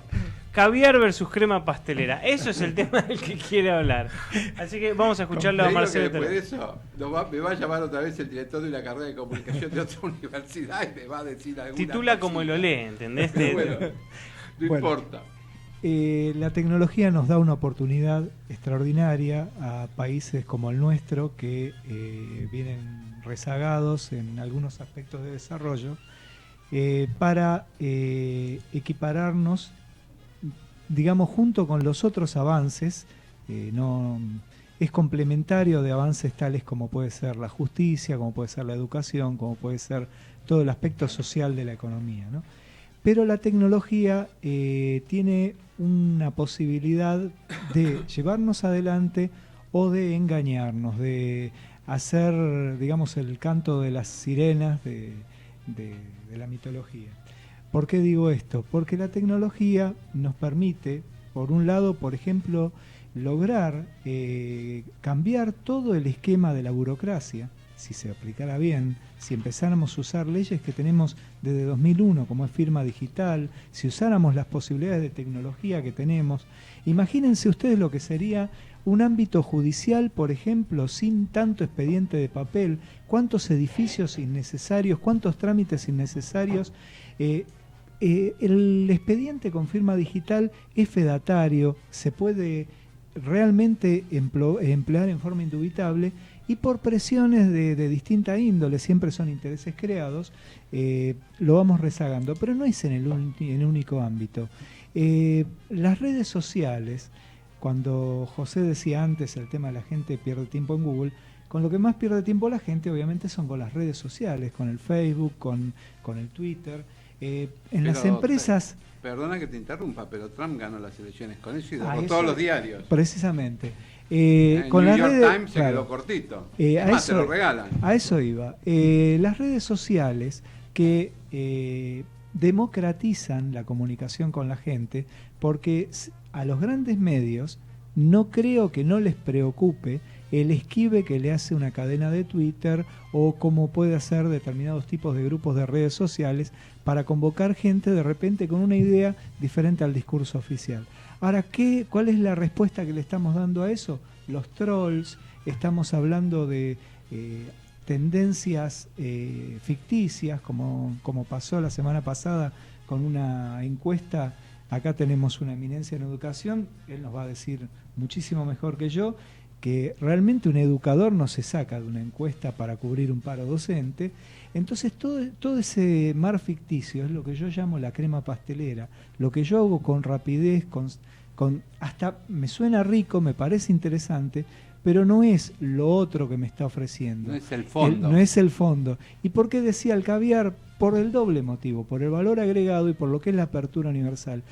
caviar versus crema pastelera. Eso es el tema del que quiere hablar. Así que vamos a escucharlo a Marcelo. Después de eso me va a llamar otra vez el director de la carrera de comunicación de otra universidad y me va a decir alguna Titula cosa. como lo lee, ¿entendés? Bueno, no importa. La tecnología nos da una oportunidad extraordinaria a países como el nuestro que vienen rezagados en algunos aspectos de desarrollo para equipararnos, digamos, junto con los otros avances. No es complementario de avances tales como puede ser la justicia, como puede ser la educación, como puede ser todo el aspecto social de la economía, ¿no? Pero la tecnología tiene una posibilidad de llevarnos adelante o de engañarnos, de hacer, digamos, el canto de las sirenas de la mitología. ¿Por qué digo esto? Porque la tecnología nos permite, por un lado, por ejemplo, lograr cambiar todo el esquema de la burocracia, si se aplicara bien, si empezáramos a usar leyes que tenemos desde 2001, como es firma digital, si usáramos las posibilidades de tecnología que tenemos. Imagínense ustedes lo que sería un ámbito judicial, por ejemplo, sin tanto expediente de papel, cuántos edificios innecesarios, cuántos trámites innecesarios. El expediente con firma digital es fedatario, se puede realmente emplear en forma indubitable, y por presiones de distinta índole, siempre son intereses creados, lo vamos rezagando, pero no es en el único ámbito. Las redes sociales, cuando José decía antes el tema de la gente pierde tiempo en Google, con lo que más pierde tiempo la gente obviamente son con las redes sociales, con el Facebook, con el Twitter. Las empresas... Perdona que te interrumpa, pero Trump ganó las elecciones con eso y derrotó todos los diarios. Precisamente. Con New York Times se quedó cortito. Además, se lo regalan. A eso iba. Las redes sociales que democratizan la comunicación con la gente, porque a los grandes medios no creo que no les preocupe el esquive que le hace una cadena de Twitter o cómo puede hacer determinados tipos de grupos de redes sociales para convocar gente de repente con una idea diferente al discurso oficial. Ahora, ¿cuál es la respuesta que le estamos dando a eso? Los trolls, estamos hablando de tendencias ficticias, como pasó la semana pasada con una encuesta. Acá tenemos una eminencia en educación, él nos va a decir muchísimo mejor que yo, que realmente un educador no se saca de una encuesta para cubrir un paro docente. Entonces todo ese mar ficticio es lo que yo llamo la crema pastelera, lo que yo hago con rapidez, hasta me suena rico, me parece interesante, pero no es lo otro que me está ofreciendo. No es el fondo. No es el fondo. ¿Y por qué decía el caviar? Por el doble motivo, por el valor agregado y por lo que es la apertura universal.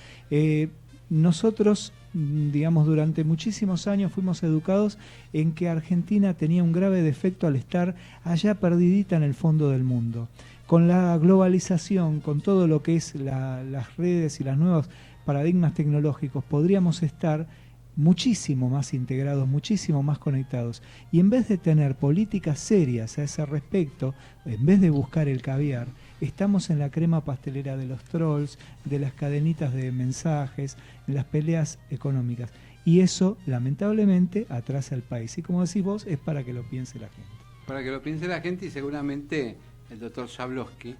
Nosotros, digamos, durante muchísimos años fuimos educados en que Argentina tenía un grave defecto al estar allá perdidita en el fondo del mundo. Con la globalización, con todo lo que es las redes y los nuevos paradigmas tecnológicos, podríamos estar muchísimo más integrados, muchísimo más conectados. Y en vez de tener políticas serias a ese respecto, en vez de buscar el caviar, estamos en la crema pastelera de los trolls, de las cadenitas de mensajes, en las peleas económicas. Y eso, lamentablemente, atrasa al país. Y como decís vos, es para que lo piense la gente. Para que lo piense la gente, y seguramente el doctor Jablowski,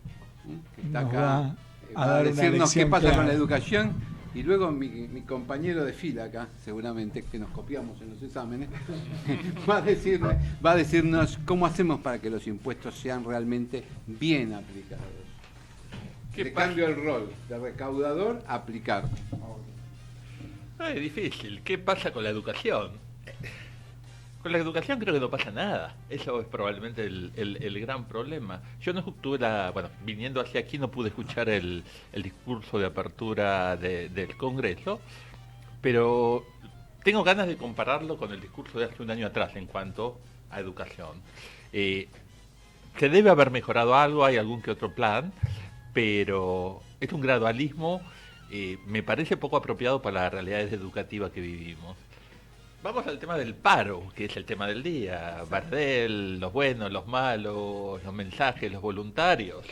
que está acá, va a decirnos qué pasa con la educación. Y luego mi compañero de fila acá, seguramente, que nos copiamos en los exámenes, va a decirnos cómo hacemos para que los impuestos sean realmente bien aplicados. Le cambio el rol de recaudador a aplicar. Es difícil. ¿Qué pasa con la educación? Con la educación creo que no pasa nada. Eso es probablemente el gran problema. Yo no tuve viniendo hacia aquí no pude escuchar el discurso de apertura del Congreso, pero tengo ganas de compararlo con el discurso de hace un año atrás en cuanto a educación. Se debe haber mejorado algo, hay algún que otro plan, pero es un gradualismo, me parece poco apropiado para las realidades educativas que vivimos. Vamos al tema del paro, que es el tema del día. Bardel, los buenos, los malos, los mensajes, los voluntarios,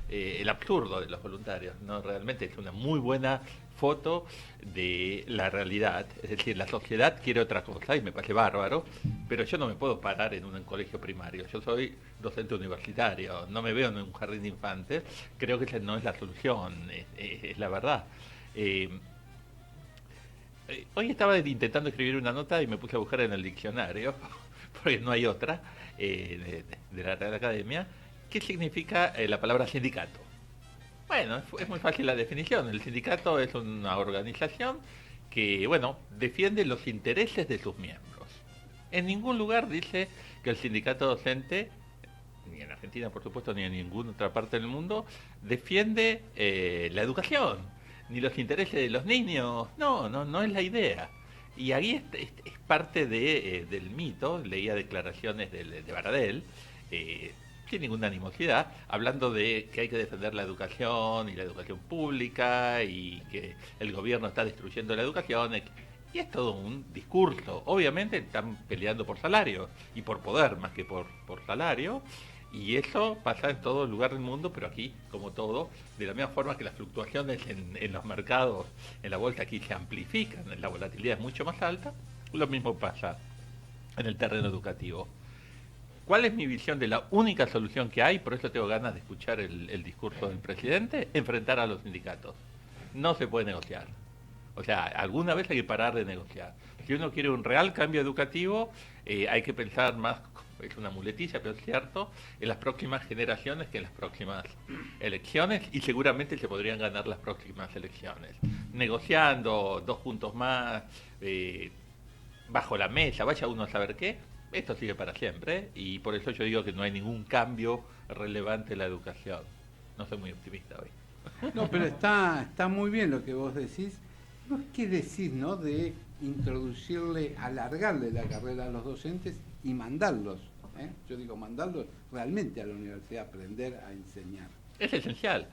el absurdo de los voluntarios, ¿no? Realmente es una muy buena foto de la realidad. Es decir, la sociedad quiere otra cosa y me parece bárbaro, pero yo no me puedo parar en un colegio primario. Yo soy docente universitario, no me veo en un jardín de infantes. Creo que esa no es la solución, es la verdad. Hoy estaba intentando escribir una nota y me puse a buscar en el diccionario, porque no hay otra, de la Real Academia, ¿qué significa la palabra sindicato? Bueno, es muy fácil la definición. El sindicato es una organización que, defiende los intereses de sus miembros. En ningún lugar dice que el sindicato docente, ni en Argentina por supuesto, ni en ninguna otra parte del mundo, defiende la educación, ni los intereses de los niños. No es la idea. Y ahí es parte del mito. Leía declaraciones de Baradel, sin ninguna animosidad, hablando de que hay que defender la educación y la educación pública y que el gobierno está destruyendo la educación. Y es todo un discurso. Obviamente están peleando por salario y por poder más que por salario. Y eso pasa en todo lugar del mundo, pero aquí, como todo, de la misma forma que las fluctuaciones en los mercados, en la bolsa aquí se amplifican, la volatilidad es mucho más alta, lo mismo pasa en el terreno educativo. ¿Cuál es mi visión de la única solución que hay? Por eso tengo ganas de escuchar el discurso del presidente, enfrentar a los sindicatos. No se puede negociar. O sea, alguna vez hay que parar de negociar. Si uno quiere un real cambio educativo, hay que pensar más, es una muletilla, pero es cierto, en las próximas generaciones que en las próximas elecciones, y seguramente se podrían ganar las próximas elecciones. Negociando 2 puntos más, bajo la mesa, vaya uno a saber qué, esto sigue para siempre, y por eso yo digo que no hay ningún cambio relevante en la educación. No soy muy optimista hoy. No, pero está muy bien lo que vos decís. No es que decís, ¿no?, de introducirle, alargarle la carrera a los docentes y mandarlos, yo digo mandarlos realmente a la universidad, aprender a enseñar. Es esencial.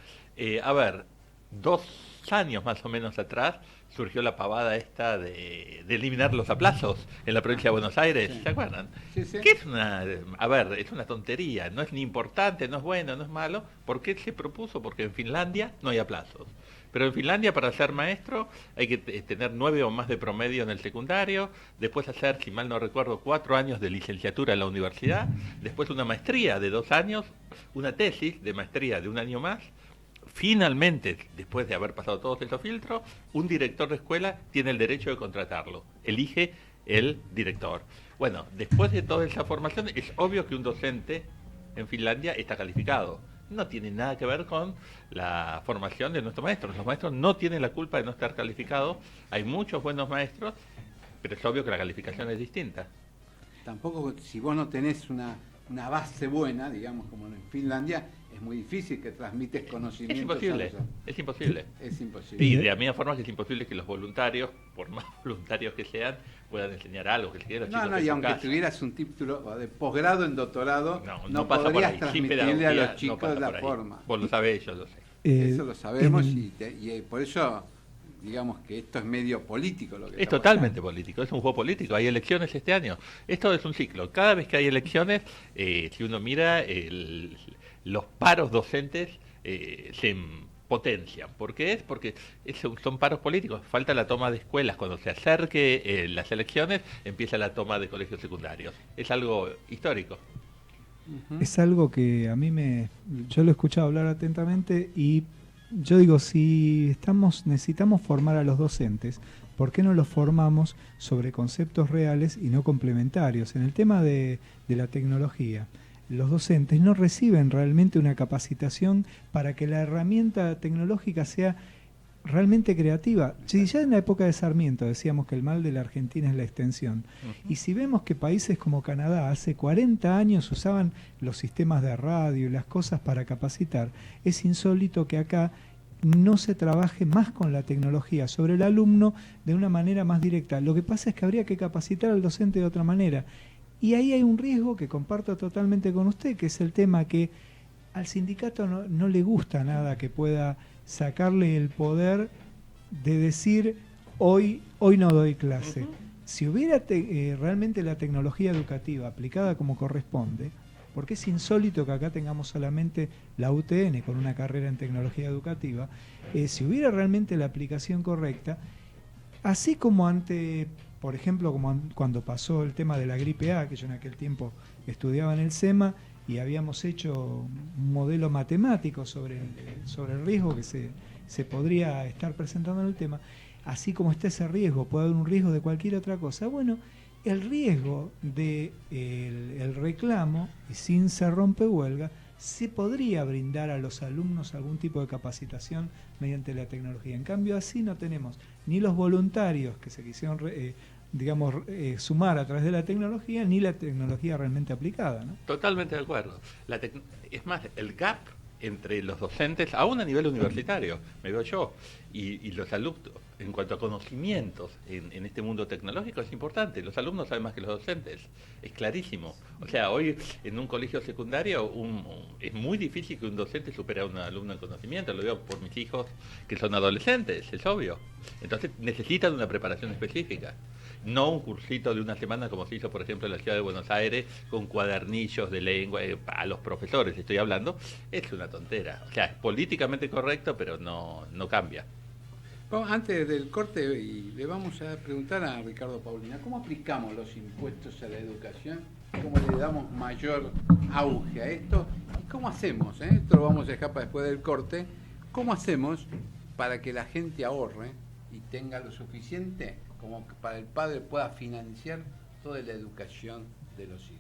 2 años más o menos atrás surgió la pavada esta de eliminar los aplazos en la provincia de Buenos Aires, sí. ¿Se acuerdan? Sí, sí. Que es es una tontería, no es ni importante, no es bueno, no es malo. ¿Por qué se propuso? Porque en Finlandia no hay aplazos. Pero en Finlandia, para ser maestro, hay que tener 9 o más de promedio en el secundario, después hacer, si mal no recuerdo, 4 años de licenciatura en la universidad, después una maestría de 2 años, una tesis de maestría de 1 año más. Finalmente, después de haber pasado todos esos filtros, un director de escuela tiene el derecho de contratarlo. Elige el director. Bueno, después de toda esa formación, es obvio que un docente en Finlandia está calificado. No tiene nada que ver con la formación de nuestros maestros. Los maestros no tienen la culpa de no estar calificados. Hay muchos buenos maestros, pero es obvio que la calificación es distinta. Tampoco, si vos no tenés una base buena, digamos, como en Finlandia, es muy difícil que transmites conocimientos. Es imposible. Es imposible. Y de la misma forma que es imposible que los voluntarios, por más voluntarios que sean, puedan enseñar algo que quieran. Y aunque tuvieras un título de posgrado en doctorado, no pasa podrías por transmitirle a los chicos de la forma. Vos lo sabés, yo lo sé. Eso lo sabemos y por eso, digamos que esto es medio político. Lo que es totalmente político, es un juego político. Hay elecciones este año. Esto es un ciclo. Cada vez que hay elecciones, si uno mira, los paros docentes se potencian. ¿Por qué es? Porque son paros políticos. Falta la toma de escuelas. Cuando se acerque las elecciones, empieza la toma de colegios secundarios. Es algo histórico. Es algo que a mí yo lo he escuchado hablar atentamente y yo digo, si necesitamos formar a los docentes, ¿por qué no los formamos sobre conceptos reales y no complementarios? En el tema de la tecnología, los docentes no reciben realmente una capacitación para que la herramienta tecnológica sea realmente creativa. Si ya en la época de Sarmiento decíamos que el mal de la Argentina es la extensión, y si vemos que países como Canadá hace 40 años usaban los sistemas de radio y las cosas para capacitar, es insólito que acá no se trabaje más con la tecnología sobre el alumno de una manera más directa. Lo que pasa es que habría que capacitar al docente de otra manera. Y ahí hay un riesgo que comparto totalmente con usted, que es el tema que al sindicato no le gusta nada que pueda sacarle el poder de decir hoy no doy clase. Si hubiera realmente la tecnología educativa aplicada como corresponde, porque es insólito que acá tengamos solamente la UTN con una carrera en tecnología educativa, si hubiera realmente la aplicación correcta, así como por ejemplo, como cuando pasó el tema de la gripe A, que yo en aquel tiempo estudiaba en el SEMA, y habíamos hecho un modelo matemático sobre el riesgo que se podría estar presentando en el tema, así como está ese riesgo, puede haber un riesgo de cualquier otra cosa. Bueno, el riesgo de el reclamo, y sin ser rompehuelga, se podría brindar a los alumnos algún tipo de capacitación mediante la tecnología. En cambio, así no tenemos ni los voluntarios que se quisieron sumar a través de la tecnología, ni la tecnología realmente aplicada, ¿no? Totalmente de acuerdo. Es más, el gap entre los docentes, aún a nivel universitario, me veo yo, y los alumnos, en cuanto a conocimientos en este mundo tecnológico, es importante. Los alumnos saben más que los docentes, es clarísimo. O sea, hoy en un colegio secundario es muy difícil que un docente supere a un alumno en conocimiento. Lo veo por mis hijos que son adolescentes, es obvio. Entonces necesitan una preparación específica. No un cursito de una semana como se hizo, por ejemplo, en la ciudad de Buenos Aires, con cuadernillos de lengua, a los profesores estoy hablando, es una tontera. O sea, es políticamente correcto, pero no cambia. Bueno, antes del corte, le vamos a preguntar a Ricardo Paulina, ¿cómo aplicamos los impuestos a la educación? ¿Cómo le damos mayor auge a esto? ¿Y cómo hacemos? Esto lo vamos a dejar para después del corte. ¿Cómo hacemos para que la gente ahorre y tenga lo suficiente como para el padre pueda financiar toda la educación de los hijos?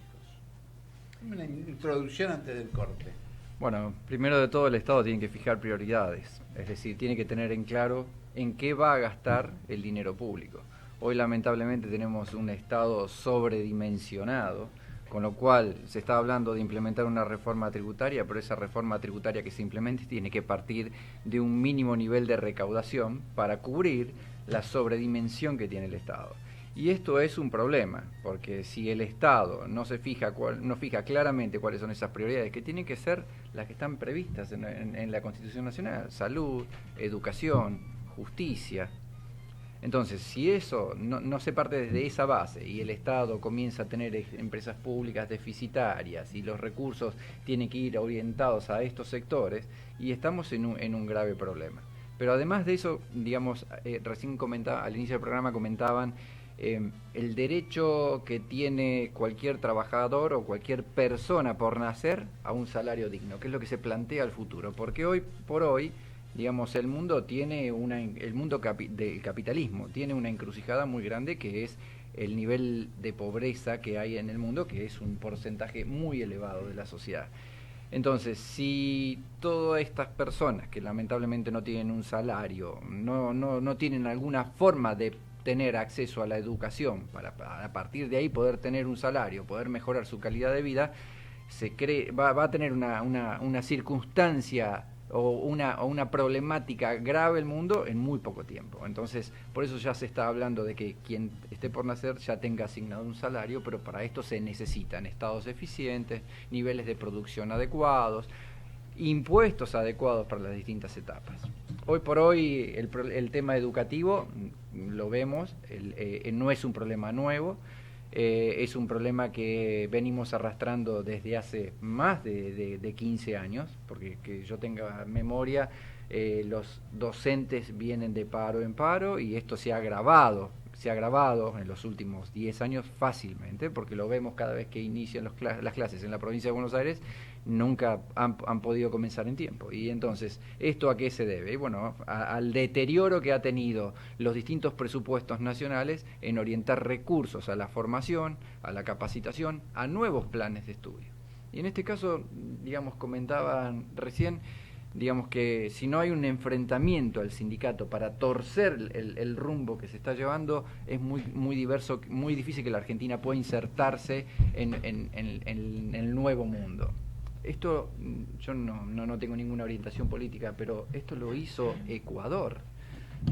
Una introducción antes del corte. Bueno, primero de todo el Estado tiene que fijar prioridades, es decir, tiene que tener en claro en qué va a gastar el dinero público. Hoy lamentablemente tenemos un Estado sobredimensionado, con lo cual se está hablando de implementar una reforma tributaria, pero esa reforma tributaria que se implemente tiene que partir de un mínimo nivel de recaudación para cubrir la sobredimensión que tiene el Estado. Y esto es un problema, porque si el Estado no fija claramente cuáles son esas prioridades, que tienen que ser las que están previstas en la Constitución Nacional: salud, educación, justicia. Entonces, si eso no se parte desde esa base y el Estado comienza a tener empresas públicas deficitarias y los recursos tienen que ir orientados a estos sectores, y estamos en un grave problema. Pero además de eso, digamos, recién comentaba, al inicio del programa comentaban el derecho que tiene cualquier trabajador o cualquier persona por nacer a un salario digno, que es lo que se plantea al futuro, porque hoy por hoy, digamos, el mundo del capitalismo tiene una encrucijada muy grande, que es el nivel de pobreza que hay en el mundo, que es un porcentaje muy elevado de la sociedad. Entonces, si todas estas personas que lamentablemente no tienen un salario, no tienen alguna forma de tener acceso a la educación para a partir de ahí poder tener un salario, poder mejorar su calidad de vida, va a tener una circunstancia o una problemática grave el mundo en muy poco tiempo. Entonces, por eso ya se está hablando de que quien esté por nacer ya tenga asignado un salario, pero para esto se necesitan estados eficientes, niveles de producción adecuados, impuestos adecuados para las distintas etapas. Hoy por hoy el tema educativo, lo vemos, no es un problema nuevo. Es un problema que venimos arrastrando desde hace más de 15 años, porque que yo tenga memoria, los docentes vienen de paro en paro y esto se ha agravado en los últimos 10 años fácilmente, porque lo vemos cada vez que inician las clases en la provincia de Buenos Aires, nunca han podido comenzar en tiempo. Y entonces, ¿esto a qué se debe? Y bueno, al deterioro que ha tenido los distintos presupuestos nacionales en orientar recursos a la formación, a la capacitación, a nuevos planes de estudio. Y en este caso, digamos, comentaban recién, digamos que si no hay un enfrentamiento al sindicato para torcer el rumbo que se está llevando, es muy diverso, muy difícil que la Argentina pueda insertarse en el nuevo mundo. Esto, yo no tengo ninguna orientación política, pero esto lo hizo Ecuador.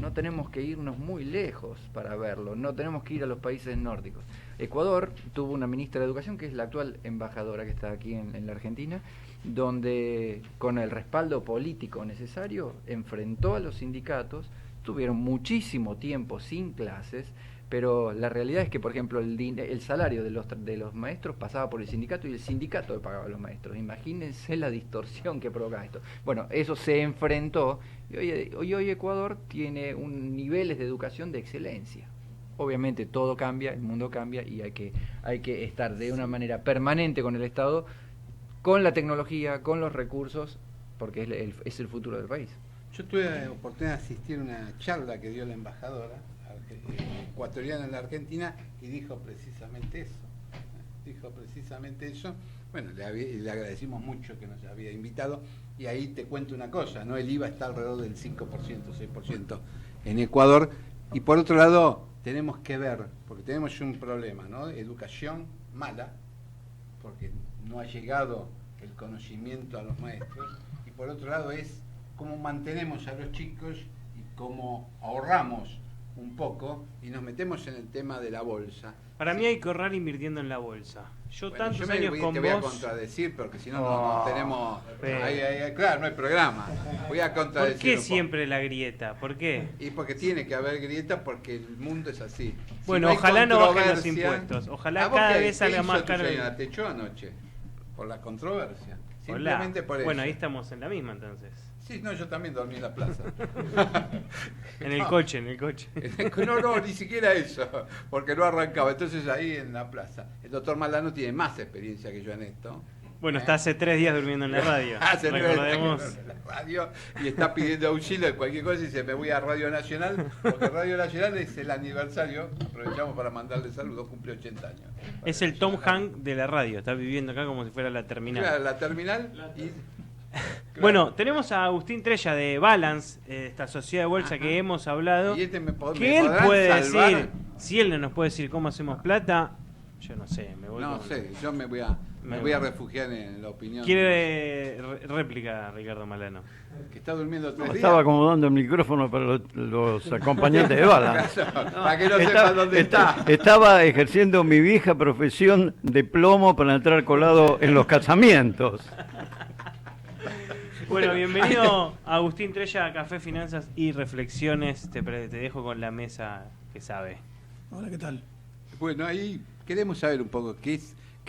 No tenemos que irnos muy lejos para verlo, no tenemos que ir a los países nórdicos. Ecuador tuvo una ministra de Educación, que es la actual embajadora que está aquí en la Argentina, donde con el respaldo político necesario enfrentó a los sindicatos, tuvieron muchísimo tiempo sin clases, pero la realidad es que, por ejemplo, el salario de los maestros pasaba por el sindicato y el sindicato pagaba a los maestros. Imagínense la distorsión que provoca esto. Bueno, eso se enfrentó y hoy Ecuador tiene niveles de educación de excelencia. Obviamente todo cambia, el mundo cambia y hay que estar de una manera permanente con el Estado, con la tecnología, con los recursos, porque es el futuro del país. Yo tuve la oportunidad de asistir a una charla que dio la embajadora ecuatoriana en la Argentina y dijo precisamente eso. Bueno, le agradecimos mucho que nos había invitado y ahí te cuento una cosa, ¿no? El IVA está alrededor del 5%, 6% en Ecuador y por otro lado tenemos que ver, porque tenemos un problema, ¿no? Educación mala, porque no ha llegado el conocimiento a los maestros y por otro lado es cómo mantenemos a los chicos y cómo ahorramos un poco y nos metemos en el tema de la bolsa. Para mí hay que ahorrar invirtiendo en la bolsa. Yo tantos años con te vos... voy a contradecir porque si no, no tenemos... claro, no hay programa. Voy a contradecir. ¿Por qué siempre la grieta? ¿Por qué? Y porque tiene que haber grieta porque el mundo es así. Bueno, ojalá no bajen los impuestos. Ojalá cada vez salga más caro. Te echó anoche por la controversia. Simplemente por eso. Bueno, ahí estamos en la misma entonces. Sí, no, yo también dormí en la plaza. En el coche. No, ni siquiera eso, porque no arrancaba. Entonces ahí en la plaza. El doctor Malano tiene más experiencia que yo en esto. Bueno, está hace 3 días durmiendo en la radio. Hace 3 días en la radio y está pidiendo auxilio de cualquier cosa y dice, me voy a Radio Nacional, porque Radio Nacional es el aniversario. Aprovechamos para mandarle saludos, cumple 80 años. Es el Tom Hanks de la radio, está viviendo acá como si fuera la terminal. Claro, la terminal y... Claro. Bueno, tenemos a Agustín Trella de Balance, esta sociedad de bolsa que hemos hablado, y que él puede decir, si él no nos puede decir cómo hacemos plata, yo no sé, yo me voy a refugiar en la opinión. ¿Quiere réplica, Ricardo Malano? Que está durmiendo 3 días. Estaba acomodando el micrófono para los acompañantes de Balance. Para que no sepan dónde está. Estaba ejerciendo mi vieja profesión de plomo para entrar colado en los casamientos. Bueno, bienvenido Agustín Trella a Café, Finanzas y Reflexiones. Te dejo con la mesa que sabe. Hola, ¿qué tal? Bueno, ahí queremos saber un poco qué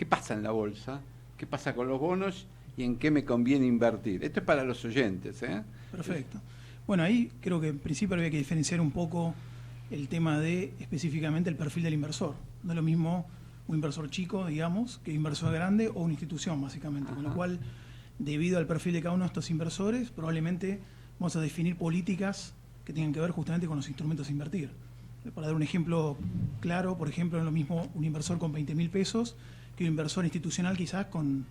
pasa en la bolsa, qué pasa con los bonos y en qué me conviene invertir. Esto es para los oyentes, ¿eh? Perfecto. Bueno, ahí creo que en principio había que diferenciar un poco el tema de específicamente el perfil del inversor. No es lo mismo un inversor chico, digamos, que un inversor grande o una institución, básicamente. Con lo cual, debido al perfil de cada uno de estos inversores, probablemente vamos a definir políticas que tengan que ver justamente con los instrumentos a invertir. Para dar un ejemplo claro, por ejemplo, no es lo mismo un inversor con 20.000 pesos que un inversor institucional quizás con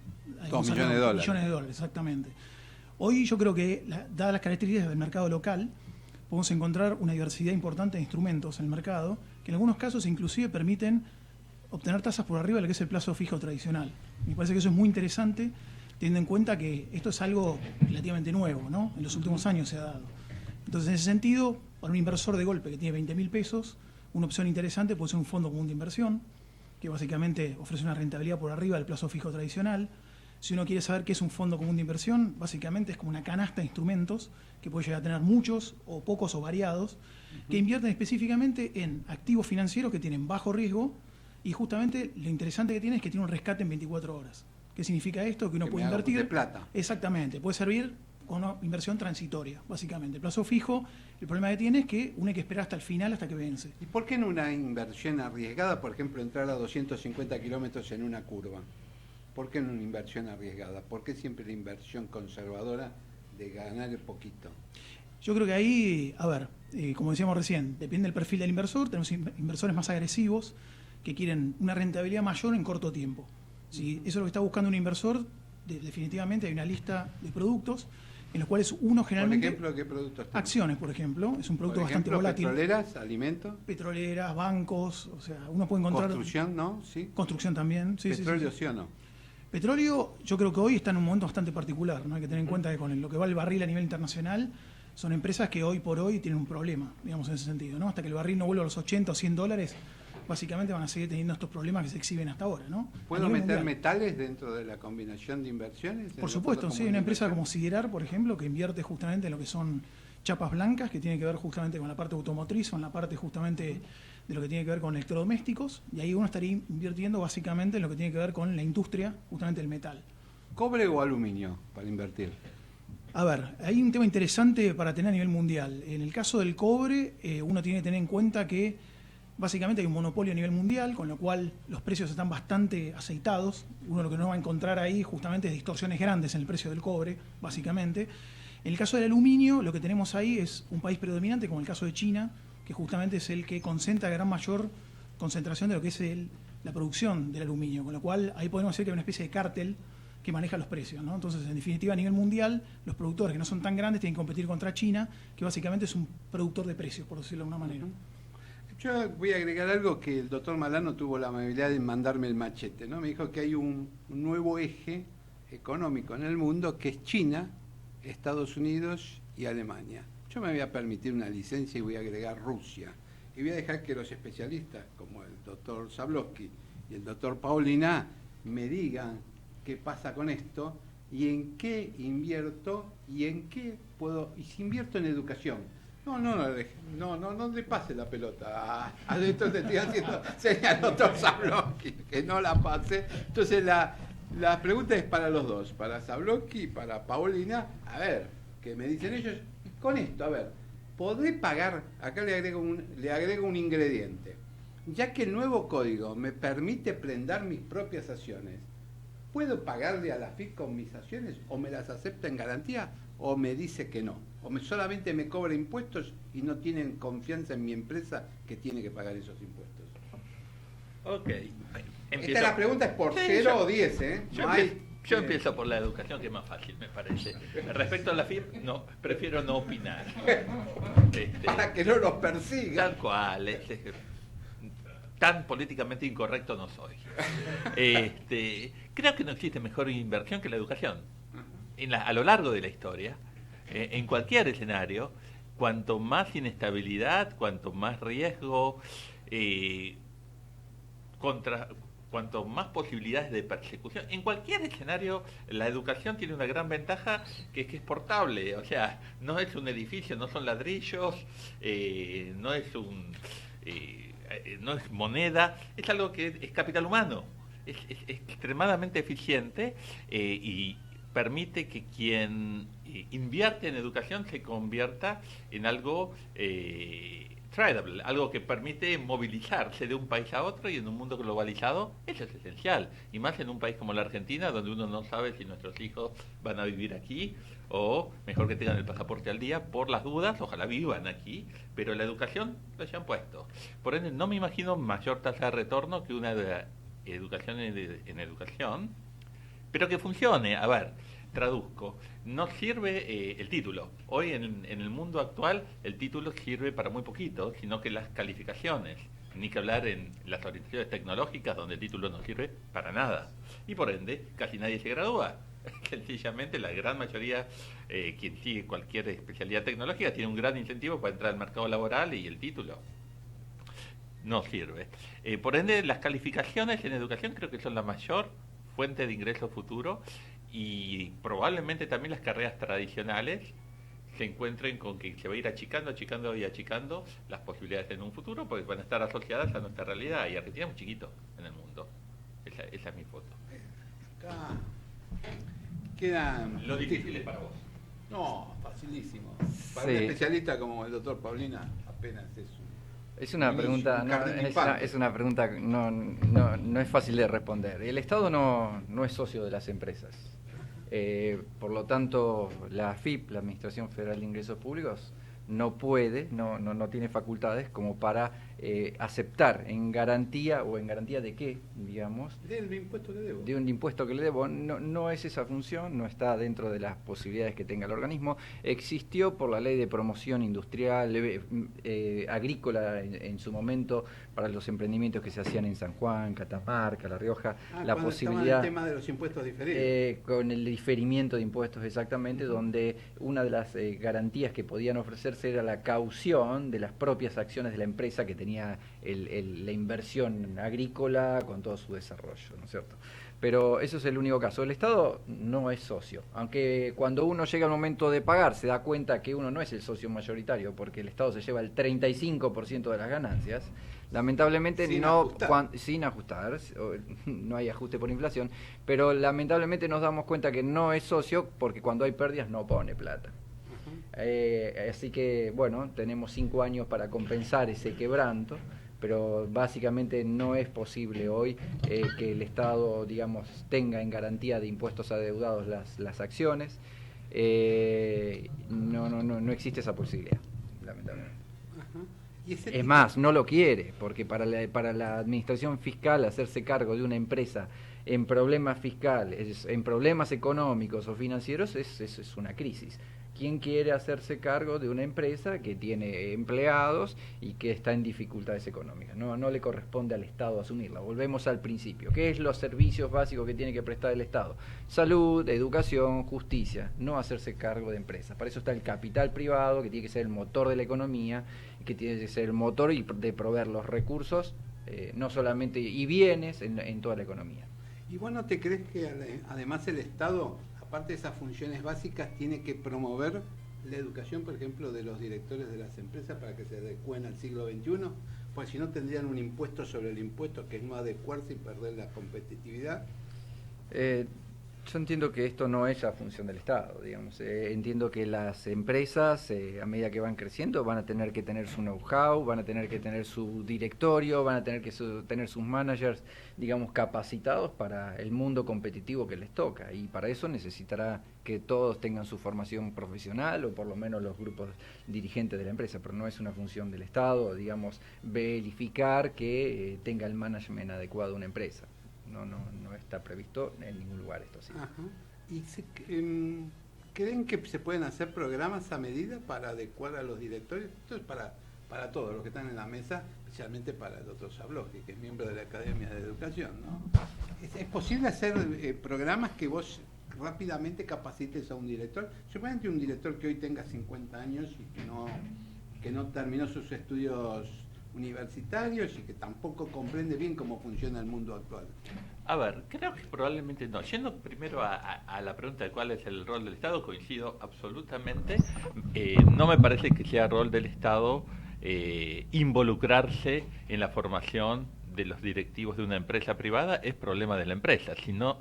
2 millones de dólares. Millones de dólares, exactamente. Hoy yo creo que, dadas las características del mercado local, podemos encontrar una diversidad importante de instrumentos en el mercado que en algunos casos inclusive permiten obtener tasas por arriba de lo que es el plazo fijo tradicional. Me parece que eso es muy interesante, teniendo en cuenta que esto es algo relativamente nuevo, ¿no? En los últimos años se ha dado. Entonces, en ese sentido, para un inversor de golpe que tiene 20.000 pesos, una opción interesante puede ser un fondo común de inversión, que básicamente ofrece una rentabilidad por arriba del plazo fijo tradicional. Si uno quiere saber qué es un fondo común de inversión, básicamente es como una canasta de instrumentos que puede llegar a tener muchos o pocos o variados, que invierten específicamente en activos financieros que tienen bajo riesgo y justamente lo interesante que tiene es que tiene un rescate en 24 horas. ¿Qué significa esto? Que uno puede invertir de plata. Exactamente, puede servir con una inversión transitoria, básicamente. El plazo fijo, el problema que tiene es que uno hay que esperar hasta el final, hasta que vence. ¿Y por qué en una inversión arriesgada, por ejemplo, entrar a 250 kilómetros en una curva? ¿Por qué en una inversión arriesgada? ¿Por qué siempre la inversión conservadora de ganar poquito? Yo creo que ahí, a ver, como decíamos recién, depende del perfil del inversor. Tenemos inversores más agresivos que quieren una rentabilidad mayor en corto tiempo. Si eso es lo que está buscando un inversor, definitivamente hay una lista de productos en los cuales uno generalmente... Por ejemplo, ¿qué productos tiene? Acciones, por ejemplo, es un producto Por ejemplo, bastante volátil. Petroleras, alimentos. Petroleras, bancos, o sea, uno puede encontrar... Construcción, ¿no? Sí. Construcción también, sí. Petróleo, sí. ¿sí o no? Petróleo, yo creo que hoy está en un momento bastante particular, ¿no? Hay que tener en cuenta que con lo que va el barril a nivel internacional, son empresas que hoy por hoy tienen un problema, digamos, en ese sentido, ¿no? Hasta que el barril no vuelva a los 80 o 100 dólares, básicamente van a seguir teniendo estos problemas que se exhiben hasta ahora, ¿no? ¿Puedo meter metales dentro de la combinación de inversiones? Por supuesto, sí, hay una empresa como Siderar, por ejemplo, que invierte justamente en lo que son chapas blancas, que tiene que ver justamente con la parte automotriz o en la parte justamente de lo que tiene que ver con electrodomésticos, y ahí uno estaría invirtiendo básicamente en lo que tiene que ver con la industria, justamente el metal. ¿Cobre o aluminio para invertir? A ver, hay un tema interesante para tener a nivel mundial. En el caso del cobre, uno tiene que tener en cuenta que básicamente hay un monopolio a nivel mundial, con lo cual los precios están bastante aceitados. Uno lo que no va a encontrar ahí justamente es distorsiones grandes en el precio del cobre, básicamente. En el caso del aluminio, lo que tenemos ahí es un país predominante, como el caso de China, que justamente es el que concentra gran mayor concentración de lo que es la producción del aluminio, con lo cual ahí podemos decir que hay una especie de cártel que maneja los precios, ¿no? Entonces, en definitiva, a nivel mundial, los productores que no son tan grandes tienen que competir contra China, que básicamente es un productor de precios, por decirlo de alguna manera. Yo voy a agregar algo que el doctor Malano tuvo la amabilidad de mandarme el machete, ¿no? Me dijo que hay un nuevo eje económico en el mundo que es China, Estados Unidos y Alemania. Yo me voy a permitir una licencia y voy a agregar Rusia. Y voy a dejar que los especialistas, como el doctor Zablowski y el doctor Paulina, me digan qué pasa con esto y en qué invierto y en qué puedo... Y si invierto en educación. No le pase la pelota. Esto te estoy haciendo señal, doctor Zablowski, que no la pase. Entonces la pregunta es para los dos, para Zablowski y para Paulina. A ver, ¿qué me dicen ellos? Con esto, a ver, ¿podré pagar? Acá le agrego un ingrediente. Ya que el nuevo código me permite prendar mis propias acciones, ¿puedo pagarle a la FIP con mis acciones o me las acepta en garantía o me dice que no? O solamente me cobra impuestos y no tienen confianza en mi empresa que tiene que pagar esos impuestos. Ok. Esta la pregunta es por 0 o 10, ¿eh? Yo empiezo por la educación, que es más fácil, me parece. Respecto a la FIP, no, prefiero no opinar. Para que no los persigan. Tal cual. Tan políticamente incorrecto no soy. Creo que no existe mejor inversión que la educación. A lo largo de la historia, en cualquier escenario, cuanto más inestabilidad, cuanto más riesgo, cuanto más posibilidades de persecución, en cualquier escenario la educación tiene una gran ventaja, que es que es portable. O sea, no es un edificio, no son ladrillos, no es no es moneda, es algo que es capital humano, es extremadamente eficiente y permite que quien invierte en educación se convierta en algo tradable, algo que permite movilizarse de un país a otro, y en un mundo globalizado eso es esencial, y más en un país como la Argentina, donde uno no sabe si nuestros hijos van a vivir aquí, o mejor que tengan el pasaporte al día por las dudas, ojalá vivan aquí, pero la educación lo hayan puesto. Por ende, no me imagino mayor tasa de retorno que una educación en educación, pero que funcione. A ver, traduzco, no sirve el título. Hoy en el mundo actual el título sirve para muy poquito, sino que las calificaciones, ni que hablar en las orientaciones tecnológicas, donde el título no sirve para nada. Y por ende, casi nadie se gradúa. Sencillamente la gran mayoría, quien sigue cualquier especialidad tecnológica, tiene un gran incentivo para entrar al mercado laboral, y el título no sirve. Por ende, las calificaciones en educación creo que son la mayor fuente de ingreso futuro, y probablemente también las carreras tradicionales se encuentren con que se va a ir achicando las posibilidades en un futuro, porque van a estar asociadas a nuestra realidad, y Argentina es muy chiquito en el mundo. Esa es mi foto. Quedan... Lo difícil es para vos. No, facilísimo. Para un especialista como el doctor Paulina, apenas es una pregunta, es una pregunta no es fácil de responder. El Estado no es socio de las empresas. Por lo tanto, la AFIP, la Administración Federal de Ingresos Públicos, no puede, no tiene facultades como para aceptar en garantía, o en garantía de qué, digamos, Del impuesto que debo. de un impuesto que le debo. No es esa función, no está dentro de las posibilidades que tenga el organismo. Existió por la ley de promoción industrial, agrícola en su momento, para los emprendimientos que se hacían en San Juan, Catamarca, La Rioja, la posibilidad... El tema de los impuestos diferidos. Con el diferimiento de impuestos exactamente, donde una de las garantías que podían ofrecerse era la caución de las propias acciones de la empresa que tenía la inversión agrícola con todo su desarrollo, ¿no es cierto? Pero eso es el único caso. El Estado no es socio, aunque cuando uno llega al momento de pagar se da cuenta que uno no es el socio mayoritario, porque el Estado se lleva el 35% de las ganancias. Lamentablemente sin ajustar, no hay ajuste por inflación, pero lamentablemente nos damos cuenta que no es socio porque cuando hay pérdidas no pone plata. Así que, bueno, tenemos 5 años para compensar ese quebranto, pero básicamente no es posible hoy que el Estado, digamos, tenga en garantía de impuestos adeudados las acciones. No existe esa posibilidad, lamentablemente. Es más, no lo quiere, porque para la administración fiscal hacerse cargo de una empresa en problemas fiscales, en problemas económicos o financieros, es una crisis. ¿Quién quiere hacerse cargo de una empresa que tiene empleados y que está en dificultades económicas? No le corresponde al Estado asumirla. Volvemos al principio. ¿Qué es los servicios básicos que tiene que prestar el Estado? Salud, educación, justicia. No hacerse cargo de empresas. Para eso está el capital privado, que tiene que ser el motor de la economía, que tiene que ser el motor de proveer los recursos, no solamente, y bienes en toda la economía. ¿Y vos no te crees que además el Estado, aparte de esas funciones básicas, tiene que promover la educación, por ejemplo, de los directores de las empresas para que se adecúen al siglo XXI? Pues si no tendrían un impuesto sobre el impuesto, que es no adecuarse y perder la competitividad. Yo entiendo que esto no es la función del Estado, digamos. Entiendo que las empresas, a medida que van creciendo, van a tener que tener su know-how, van a tener que tener su directorio, van a tener que tener sus managers, digamos, capacitados para el mundo competitivo que les toca. Y para eso necesitará que todos tengan su formación profesional, o por lo menos los grupos dirigentes de la empresa, pero no es una función del Estado, digamos, verificar que tenga el management adecuado una empresa. No está previsto en ningún lugar esto así. Ajá. ¿Y creen que se pueden hacer programas a medida para adecuar a los directores? Esto es para todos los que están en la mesa, especialmente para el doctor Zablocki, que es miembro de la Academia de Educación, ¿no? ¿Es posible hacer programas que vos rápidamente capacites a un director? Suponete un director que hoy tenga 50 años y que no terminó sus estudios universitarios y que tampoco comprende bien cómo funciona el mundo actual. A ver, creo que probablemente no. Yendo primero a la pregunta de cuál es el rol del Estado, coincido absolutamente. No me parece que sea rol del Estado involucrarse en la formación de los directivos de una empresa privada. Es problema de la empresa. Si no,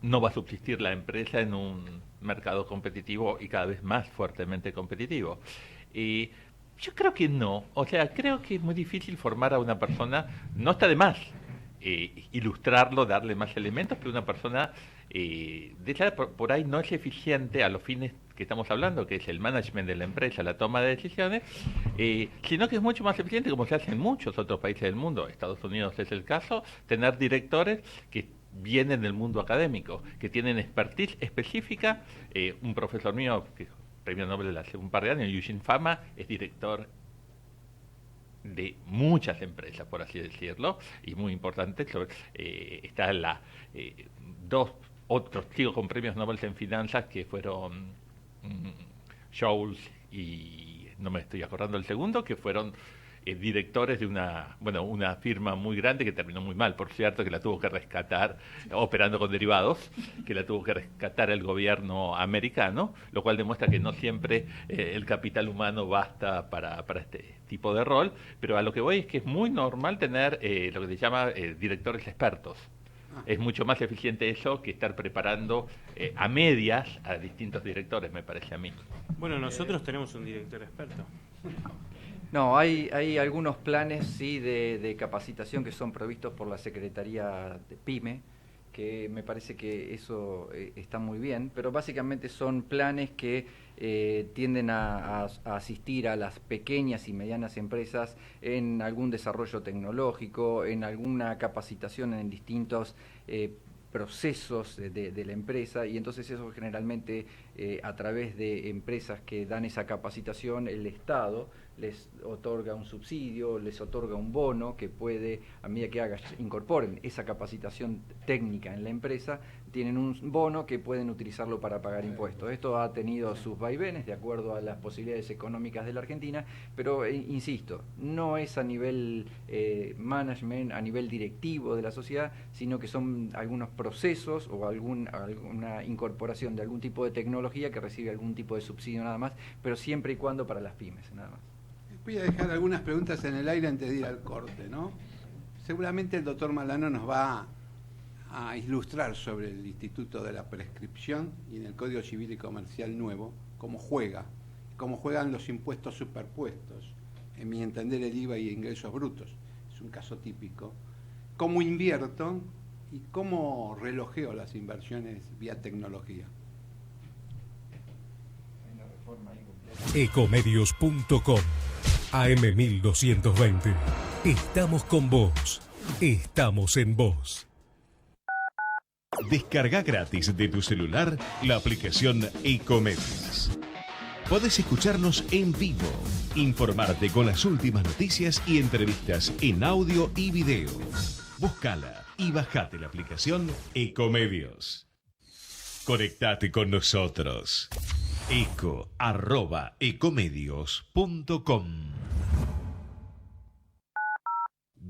no va a subsistir la empresa en un mercado competitivo y cada vez más fuertemente competitivo. Yo creo que no, o sea, creo que es muy difícil formar a una persona, no está de más ilustrarlo, darle más elementos, pero una persona de esa por ahí no es eficiente a los fines que estamos hablando, que es el management de la empresa, la toma de decisiones, sino que es mucho más eficiente, como se hace en muchos otros países del mundo, Estados Unidos es el caso, tener directores que vienen del mundo académico, que tienen expertise específica. Un profesor mío, que premio Nobel hace un par de años, Eugene Fama, es director de muchas empresas, por así decirlo, y muy importante. Está dos otros chicos con premios Nobel en finanzas que fueron Scholes y no me estoy acordando el segundo, que fueron directores de una firma muy grande que terminó muy mal, por cierto, que la tuvo que rescatar, operando con derivados, que la tuvo que rescatar el gobierno americano, lo cual demuestra que no siempre el capital humano basta para este tipo de rol, pero a lo que voy es que es muy normal tener lo que se llama directores expertos. Es mucho más eficiente eso que estar preparando a medias a distintos directores, me parece a mí. Bueno, nosotros tenemos un director experto. No, hay algunos planes sí de capacitación que son provistos por la Secretaría de PYME, que me parece que eso está muy bien, pero básicamente son planes que tienden a asistir a las pequeñas y medianas empresas en algún desarrollo tecnológico, en alguna capacitación en distintos procesos de la empresa, y entonces eso generalmente a través de empresas que dan esa capacitación, el Estado les otorga un subsidio, les otorga un bono que puede, a medida que incorporen esa capacitación técnica en la empresa, tienen un bono que pueden utilizarlo para pagar impuestos. Esto ha tenido sus vaivenes de acuerdo a las posibilidades económicas de la Argentina, pero insisto, no es a nivel management, a nivel directivo de la sociedad, sino que son algunos procesos o alguna incorporación de algún tipo de tecnología que recibe algún tipo de subsidio nada más, pero siempre y cuando para las pymes, nada más. Voy a dejar algunas preguntas en el aire antes de ir al corte, ¿no? Seguramente el doctor Malano nos va a ilustrar sobre el Instituto de la Prescripción y en el Código Civil y Comercial nuevo, cómo juegan los impuestos superpuestos, en mi entender el IVA y ingresos brutos, es un caso típico, cómo invierto y cómo relojeo las inversiones vía tecnología. Ecomedios.com AM1220. Estamos con vos. Estamos en vos. Descarga gratis de tu celular la aplicación Ecomedios. Podés escucharnos en vivo, informarte con las últimas noticias y entrevistas en audio y video. Búscala y bajate la aplicación Ecomedios. Conectate con nosotros. eco@ecomedios.com.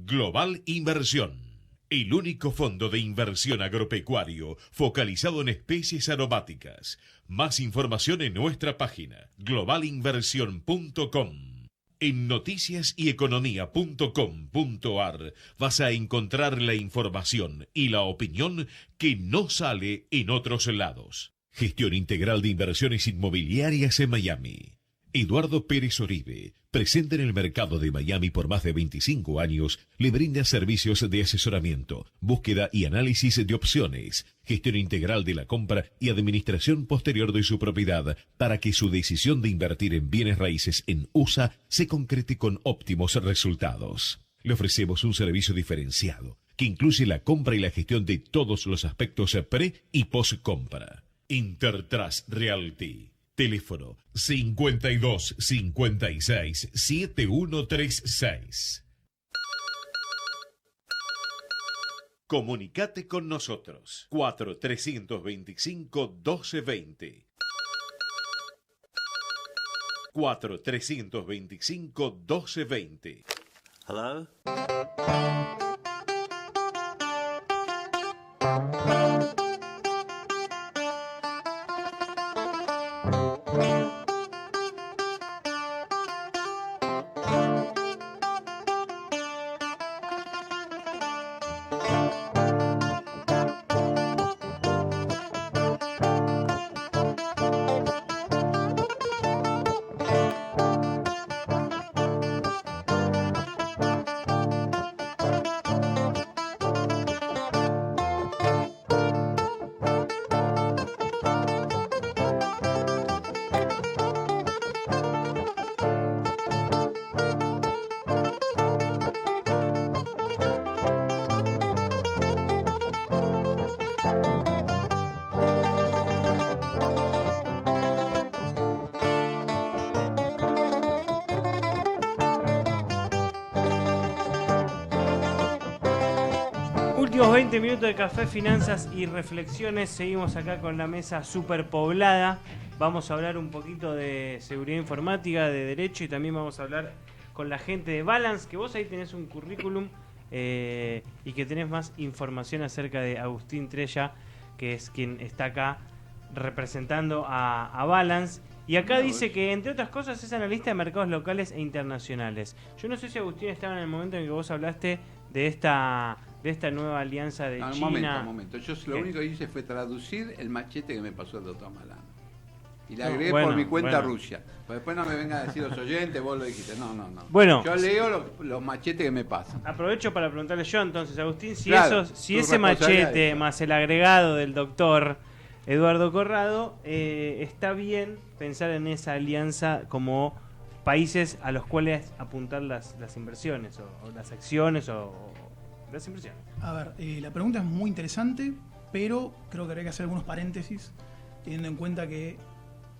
Global Inversión, el único fondo de inversión agropecuario focalizado en especies aromáticas. Más información en nuestra página globalinversión.com. En noticiasyeconomía.com.ar vas a encontrar la información y la opinión que no sale en otros lados. Gestión integral de inversiones inmobiliarias en Miami. Eduardo Pérez Oribe, presente en el mercado de Miami por más de 25 años, le brinda servicios de asesoramiento, búsqueda y análisis de opciones, gestión integral de la compra y administración posterior de su propiedad para que su decisión de invertir en bienes raíces en USA se concrete con óptimos resultados. Le ofrecemos un servicio diferenciado que incluye la compra y la gestión de todos los aspectos pre y post compra. Intertrust Realty. Teléfono 52 56 7136. Comunicate con nosotros. 4-325-1220. 4-325-1220. Hello? Últimos 20 minutos de café, finanzas y reflexiones. Seguimos acá con la mesa superpoblada. Vamos a hablar un poquito de seguridad informática, de derecho, y también vamos a hablar con la gente de Balance, que vos ahí tenés un currículum y que tenés más información acerca de Agustín Trella, que es quien está acá representando a Balance. Y acá dice que, entre otras cosas, es analista de mercados locales e internacionales. Yo no sé si Agustín estaba en el momento en que vos hablaste de esta nueva alianza de China. Un momento. Yo lo único que hice fue traducir el machete que me pasó el doctor Malano. Y le agregué por mi cuenta Rusia. Pues después no me vengan a decir los oyentes, vos lo dijiste. No. Bueno, yo leo los machetes que me pasan. Aprovecho para preguntarle yo entonces, Agustín, si, claro, si ese machete más el agregado del doctor Eduardo Corrado, está bien pensar en esa alianza como países a los cuales apuntar las inversiones o las acciones o las inversiones. A ver, la pregunta es muy interesante, pero creo que habría que hacer algunos paréntesis, teniendo en cuenta que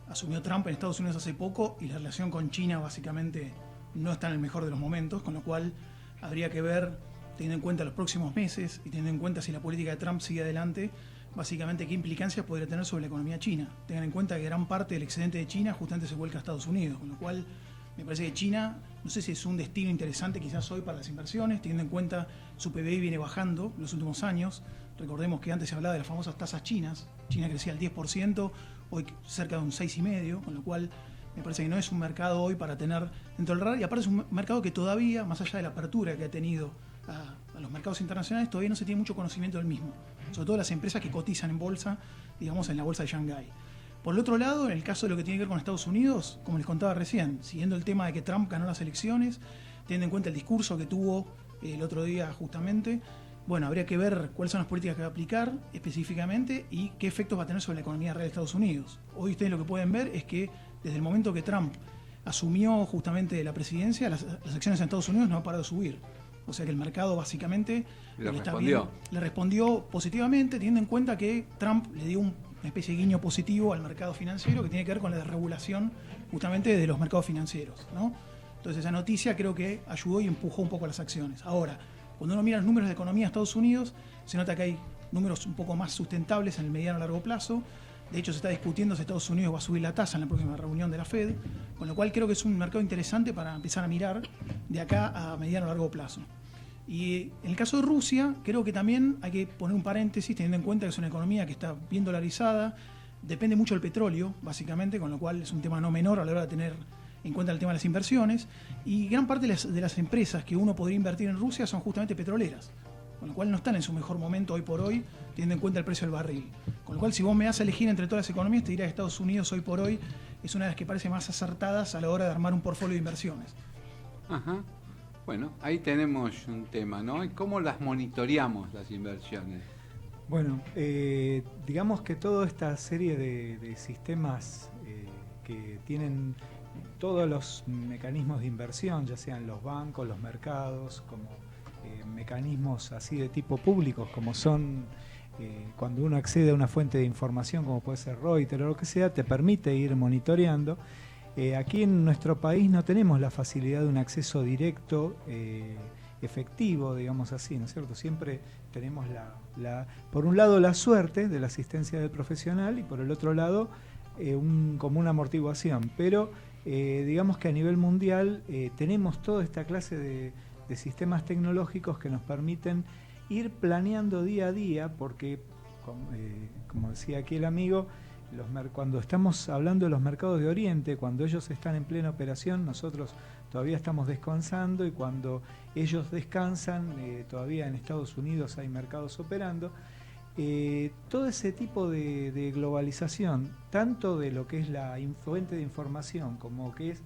asumió Trump en Estados Unidos hace poco y la relación con China básicamente no está en el mejor de los momentos, con lo cual habría que ver, teniendo en cuenta los próximos meses y teniendo en cuenta si la política de Trump sigue adelante, básicamente qué implicancias podría tener sobre la economía china. Tengan en cuenta que gran parte del excedente de China justamente se vuelca a Estados Unidos, con lo cual me parece que China, no sé si es un destino interesante quizás hoy para las inversiones, teniendo en cuenta su PBI viene bajando los últimos años. Recordemos que antes se hablaba de las famosas tasas chinas. China crecía al 10%, hoy cerca de un 6,5%, con lo cual me parece que no es un mercado hoy para tener dentro del radar. Y aparte es un mercado que todavía, más allá de la apertura que ha tenido a los mercados internacionales, todavía no se tiene mucho conocimiento del mismo. Sobre todo las empresas que cotizan en bolsa, digamos en la bolsa de Shanghái. Por el otro lado, en el caso de lo que tiene que ver con Estados Unidos, como les contaba recién, siguiendo el tema de que Trump ganó las elecciones, teniendo en cuenta el discurso que tuvo el otro día justamente, bueno, habría que ver cuáles son las políticas que va a aplicar específicamente y qué efectos va a tener sobre la economía real de Estados Unidos. Hoy ustedes lo que pueden ver es que desde el momento que Trump asumió justamente la presidencia, las acciones en Estados Unidos no han parado de subir. O sea que el mercado básicamente le respondió positivamente, teniendo en cuenta que Trump le dio una especie de guiño positivo al mercado financiero que tiene que ver con la desregulación justamente de los mercados financieros, ¿no? Entonces esa noticia creo que ayudó y empujó un poco las acciones. Ahora, cuando uno mira los números de economía de Estados Unidos, se nota que hay números un poco más sustentables en el mediano y largo plazo. De hecho, se está discutiendo si Estados Unidos va a subir la tasa en la próxima reunión de la Fed, con lo cual creo que es un mercado interesante para empezar a mirar de acá a mediano y largo plazo. Y en el caso de Rusia, creo que también hay que poner un paréntesis, teniendo en cuenta que es una economía que está bien dolarizada, depende mucho del petróleo, básicamente, con lo cual es un tema no menor a la hora de tener en cuenta el tema de las inversiones, y gran parte de las empresas que uno podría invertir en Rusia son justamente petroleras, con lo cual no están en su mejor momento hoy por hoy, teniendo en cuenta el precio del barril. Con lo cual, si vos me das a elegir entre todas las economías, te diría que Estados Unidos hoy por hoy es una de las que parece más acertadas a la hora de armar un portfolio de inversiones. Ajá. Bueno, ahí tenemos un tema, ¿no? ¿Y cómo las monitoreamos las inversiones? Bueno, digamos que toda esta serie de sistemas que tienen todos los mecanismos de inversión, ya sean los bancos, los mercados, como mecanismos así de tipo públicos, como son cuando uno accede a una fuente de información, como puede ser Reuters o lo que sea, te permite ir monitoreando. Aquí en nuestro país no tenemos la facilidad de un acceso directo, efectivo, digamos así, ¿no es cierto? Siempre tenemos por un lado la suerte de la asistencia del profesional y por el otro lado como una amortiguación, pero digamos que a nivel mundial tenemos toda esta clase de sistemas tecnológicos que nos permiten ir planeando día a día, porque como decía aquí el amigo, cuando estamos hablando de los mercados de Oriente, cuando ellos están en plena operación, nosotros todavía estamos descansando, y cuando ellos descansan, todavía en Estados Unidos hay mercados operando. Todo ese tipo de globalización, tanto de lo que es la fuente de información como que es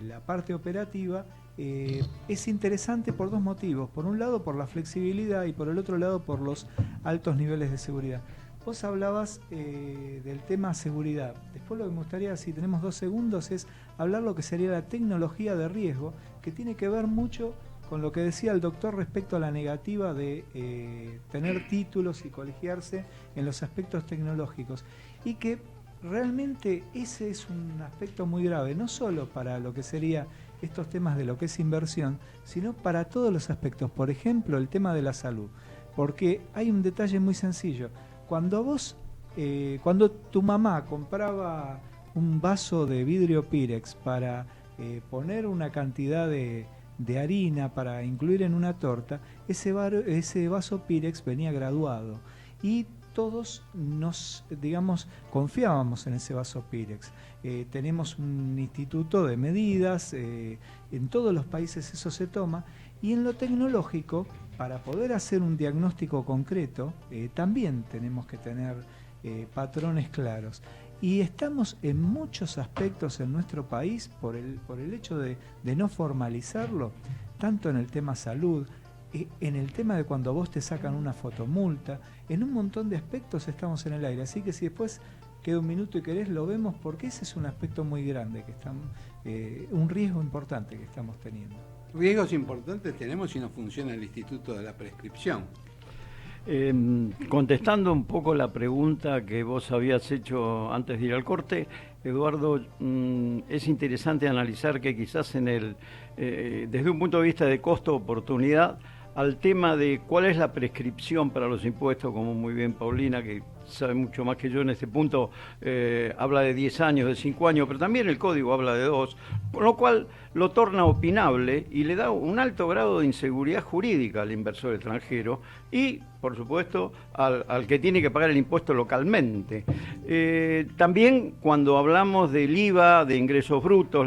la parte operativa, es interesante por dos motivos. Por un lado, por la flexibilidad, y por el otro lado, por los altos niveles de seguridad. Vos hablabas del tema seguridad. Después lo que me gustaría, si tenemos 2 segundos, es hablar lo que sería la tecnología de riesgo, que tiene que ver mucho con lo que decía el doctor respecto a la negativa de tener títulos y colegiarse en los aspectos tecnológicos. Y que realmente ese es un aspecto muy grave, no solo para lo que sería estos temas de lo que es inversión, sino para todos los aspectos. Por ejemplo, el tema de la salud. Porque hay un detalle muy sencillo. Cuando tu mamá compraba un vaso de vidrio Pyrex para poner una cantidad de harina para incluir en una torta, ese vaso Pyrex venía graduado y todos confiábamos en ese vaso Pyrex. Tenemos un instituto de medidas, en todos los países eso se toma, y en lo tecnológico, para poder hacer un diagnóstico concreto, también tenemos que tener patrones claros. Y estamos en muchos aspectos en nuestro país por el hecho de no formalizarlo, tanto en el tema salud, en el tema de cuando vos te sacan una fotomulta, en un montón de aspectos estamos en el aire. Así que si después queda un minuto y querés, lo vemos, porque ese es un aspecto muy grande, que estamos, un riesgo importante que estamos teniendo. Riesgos importantes tenemos si no funciona el Instituto de la Prescripción. Contestando un poco la pregunta que vos habías hecho antes de ir al corte, Eduardo, es interesante analizar que quizás desde un punto de vista de costo-oportunidad, al tema de cuál es la prescripción para los impuestos, como muy bien Paulina, que sabe mucho más que yo en este punto, habla de 10 años, de 5 años, pero también el código habla de 2, con lo cual lo torna opinable y le da un alto grado de inseguridad jurídica al inversor extranjero y, por supuesto, al que tiene que pagar el impuesto localmente. También cuando hablamos del IVA, de ingresos brutos,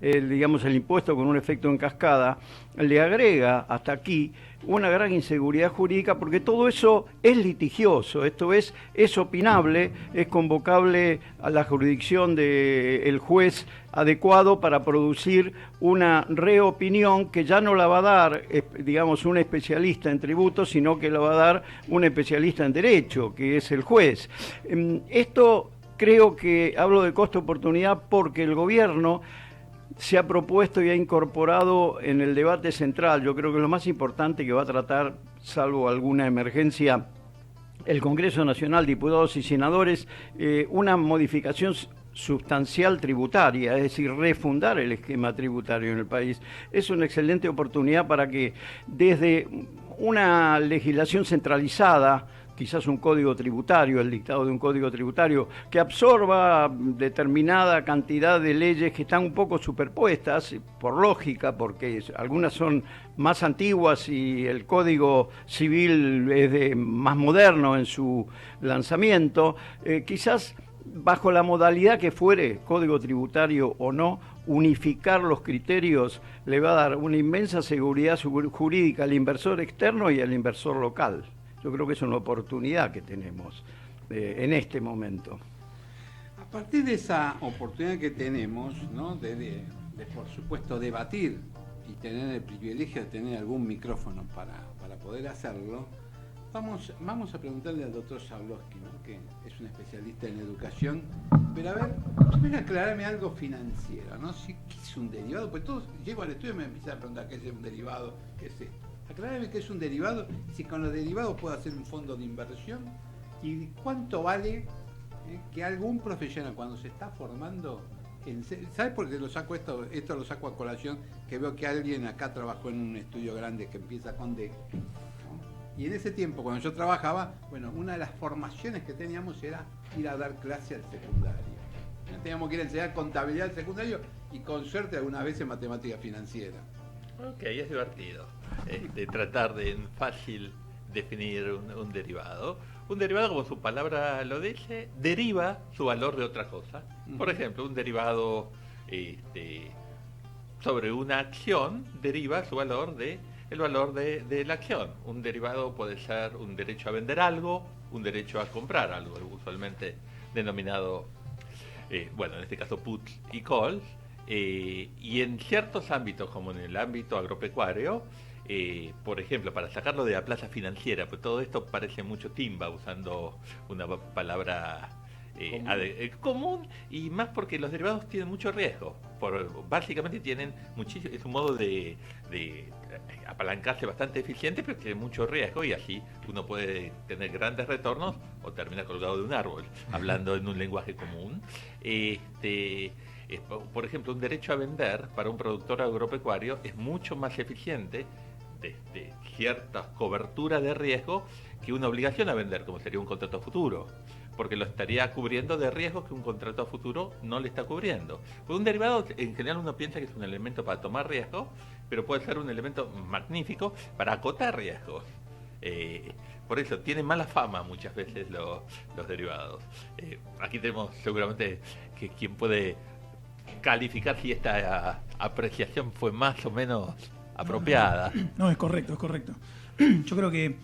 digamos el impuesto con un efecto en cascada, le agrega hasta aquí una gran inseguridad jurídica porque todo eso es litigioso, esto es opinable, es convocable a la jurisdicción del juez adecuado para producir una reopinión que ya no la va a dar, digamos, un especialista en tributos, sino que la va a dar un especialista en derecho, que es el juez. Esto creo que hablo de costo-oportunidad porque el gobierno se ha propuesto y ha incorporado en el debate central, yo creo que lo más importante que va a tratar, salvo alguna emergencia, el Congreso Nacional, diputados y senadores, una modificación sustancial tributaria, es decir, refundar el esquema tributario en el país. Es una excelente oportunidad para que desde una legislación centralizada, quizás un código tributario, el dictado de un código tributario, que absorba determinada cantidad de leyes que están un poco superpuestas, por lógica, porque algunas son más antiguas y el Código Civil es más moderno en su lanzamiento, quizás bajo la modalidad que fuere, código tributario o no, unificar los criterios le va a dar una inmensa seguridad jurídica al inversor externo y al inversor local. Yo creo que es una oportunidad que tenemos en este momento. A partir de esa oportunidad que tenemos, ¿no? de por supuesto debatir y tener el privilegio de tener algún micrófono para poder hacerlo, vamos a preguntarle al doctor Zablowski, ¿no? Que es un especialista en educación, pero a ver, primero aclararme algo financiero, ¿no? ¿Qué es un derivado? Pues todos llego al estudio y me empiezan a preguntar qué es un derivado, qué es esto. Aclararme qué es un derivado, si con los derivados puedo hacer un fondo de inversión y cuánto vale que algún profesional cuando se está formando, ¿sabes por qué lo saco esto lo saco a colación? Que veo que alguien acá trabajó en un estudio grande que empieza con D, ¿no? Y en ese tiempo, cuando yo trabajaba, bueno, una de las formaciones que teníamos era ir a dar clase al secundario. Teníamos que ir a enseñar contabilidad al secundario y con suerte algunas veces matemática financiera. Ok, es divertido. De tratar de fácil definir un derivado. Un derivado, como su palabra lo dice, deriva su valor de otra cosa. Por ejemplo, un derivado sobre una acción deriva su valor el valor de la acción. Un derivado puede ser un derecho a vender algo, un derecho a comprar algo, usualmente denominado, en este caso puts y calls. Y en ciertos ámbitos, como en el ámbito agropecuario, por ejemplo, para sacarlo de la plaza financiera, pues todo esto parece mucho timba, usando una palabra común, y más porque los derivados tienen mucho riesgo. Básicamente tienen muchísimo, es un modo de apalancarse bastante eficiente, pero tiene mucho riesgo y así uno puede tener grandes retornos o termina colgado de un árbol, hablando en un lenguaje común. Por ejemplo, un derecho a vender para un productor agropecuario es mucho más eficiente de ciertas coberturas de riesgo que una obligación a vender, como sería un contrato a futuro, porque lo estaría cubriendo de riesgos que un contrato a futuro no le está cubriendo. Pues un derivado, en general uno piensa que es un elemento para tomar riesgo, pero puede ser un elemento magnífico para acotar riesgos. Por eso tienen mala fama muchas veces los derivados. Aquí tenemos seguramente que quien puede calificar si esta apreciación fue más o menos apropiada. No, es correcto, es correcto. Yo creo que,